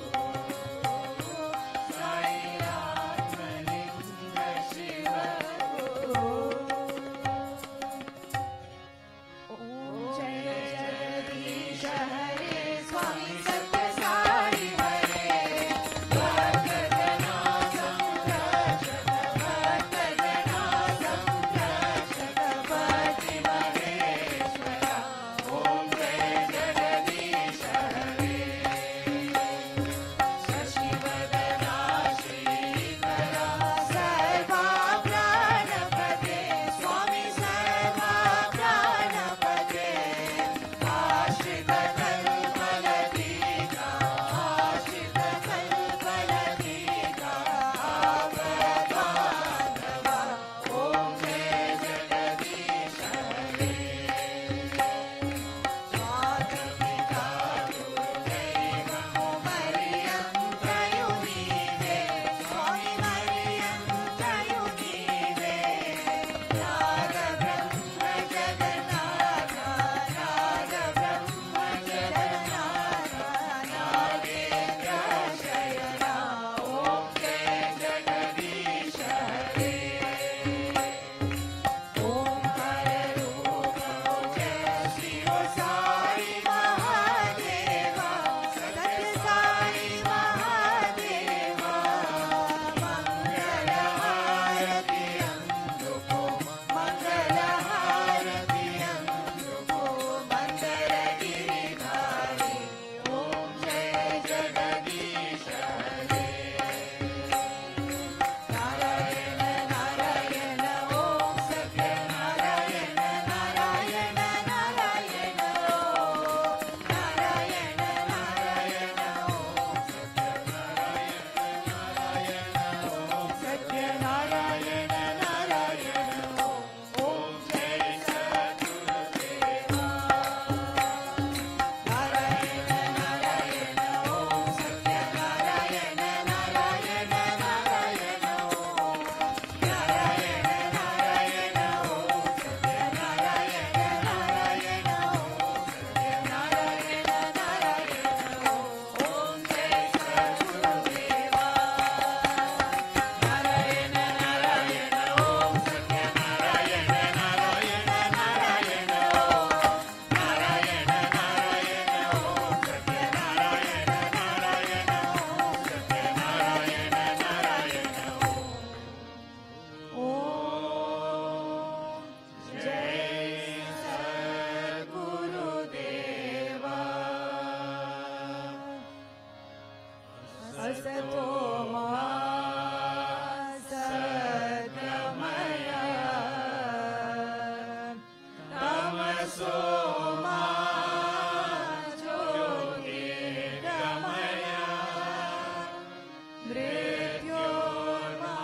साई आत्मलिङ्ग शिवतु ॐ जय जगदीश हरे स्वामी सत्य साई हरे भक्तजना संरक्षक भक्तजना संरक्षक पति महेश्वर ॐ जय जगदीश हरे शशिवदना श्रीकरा सर्वा प्राणपते स्वामी सर्वा प्राणपते आश्रित कल्पलतिका आश्रित कल्पलतिका आपदाधव ॐ जय जगदीश हरे मातपिता गुरुदैवमो मरियं त्रयुनीवे स्वामी मरियं त्रयुनीवे नाद ब्रह्म जगन्नाथ नाद ब्रह्म जगन्नाथ नागेन्द्र शयना ॐ जय जगदीश हरे ओंकार रूपो जय शिव साई महादेवा सत्य साई महादेवा मंगलहारति अंधुको मंगलहारति अंधुको मंदर गिरिधारी ओम जय जगदीश हरे नारायण नारायण ओम सत्य नारायण नारायण नारायण ओम नारायण नारायण ओम सत्य नारायण नारायण ओम जय सद्गुरुदेवा नारायण नारायण ओम सत्य नारायण नारायण नारायण ओम नारायण नारायण ओम सत्य नारायण नारायण ओम सत्य नारायण नारायण ओम जय सद्गुरुदेवा नारायण नारायण ओम सत्य नारायण नारायण नारायण ओम नारायण नारायण ओम सत्य नारायण नारायण ओम सत्य नारायण नारायण ओम जय सद्गुरुदेवा असतो मा सद्गमय तमसो मा ज्योतिर्गमय मृत्योर्मा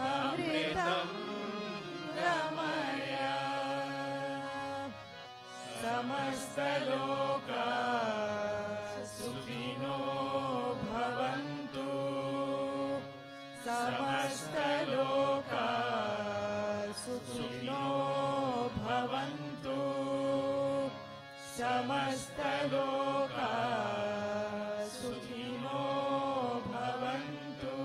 अमृतं गमय समस्तलोका सुखिनो भवन्तु समस्तलोका सुखिनो भवन्तु समस्तलोका सुखिनो भवन्तु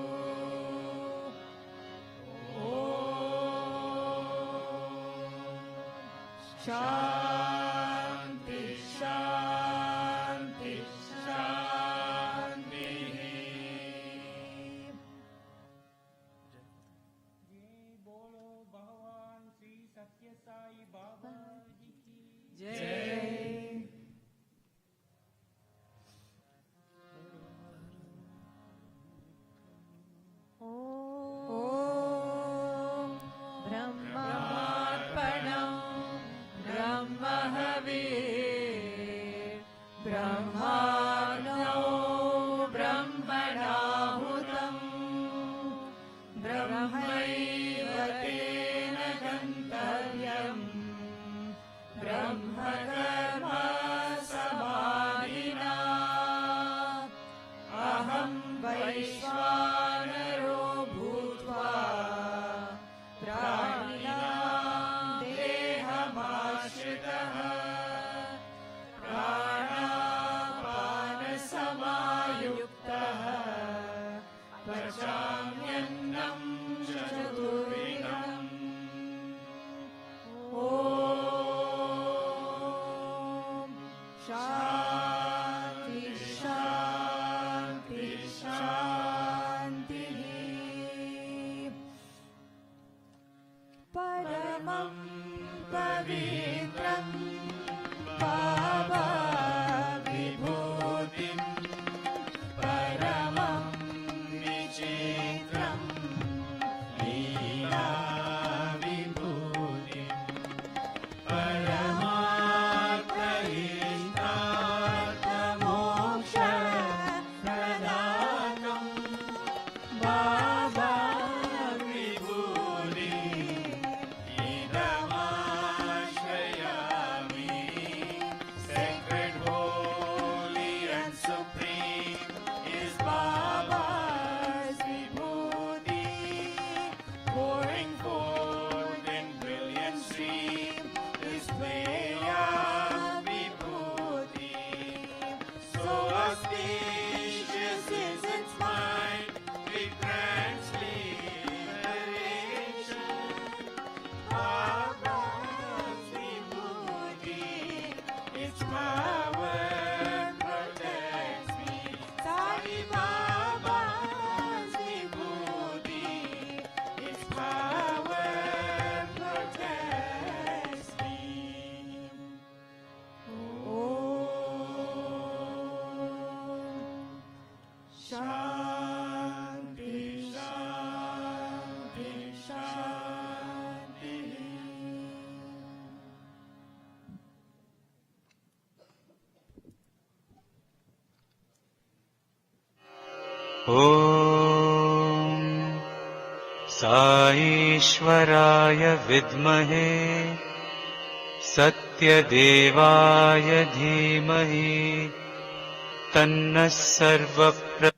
शान्ति शान्ति शान्तिः बोलो भगवान श्री सत्य साई बाबा जी की जय ॐ ब्रह्मार्पणं ब्रह्महविः ब्रह्माग्नौ ब्रह्मणाहुतं ब्रह्मैव तेन गन्तव्यम् ब्रह्मकर्म समाधिना अहं वैश्वानरो भूत्वा प्राणिनां देहमाश्रितः प्राणापानसमायुक्तः पचाम्यन्नं चतुर्विधम् ॐ शान्ति शान्ति शान्तिः परमं पवित्रं बाबा विभूतिं परमं विचित्रं लीला विभूतिं परमार्थहितार्थमोक्षप्रदानं बाबा विभूति idamaश्रयामि sacred, holy and supreme is Baba's vibhuti, pouring forth in brilliant stream display of vibhuti. So auspicious is its mind, it grants liberation. Baba's vibhuti, its power protects me. Sai Baba's vibhuti, its power protects me. Shanti, Shanti, Shanti. ॐ साईश्वराय विद्महे सत्यदेवाय धीमहि तन्नः सर्वप्रचोदयात्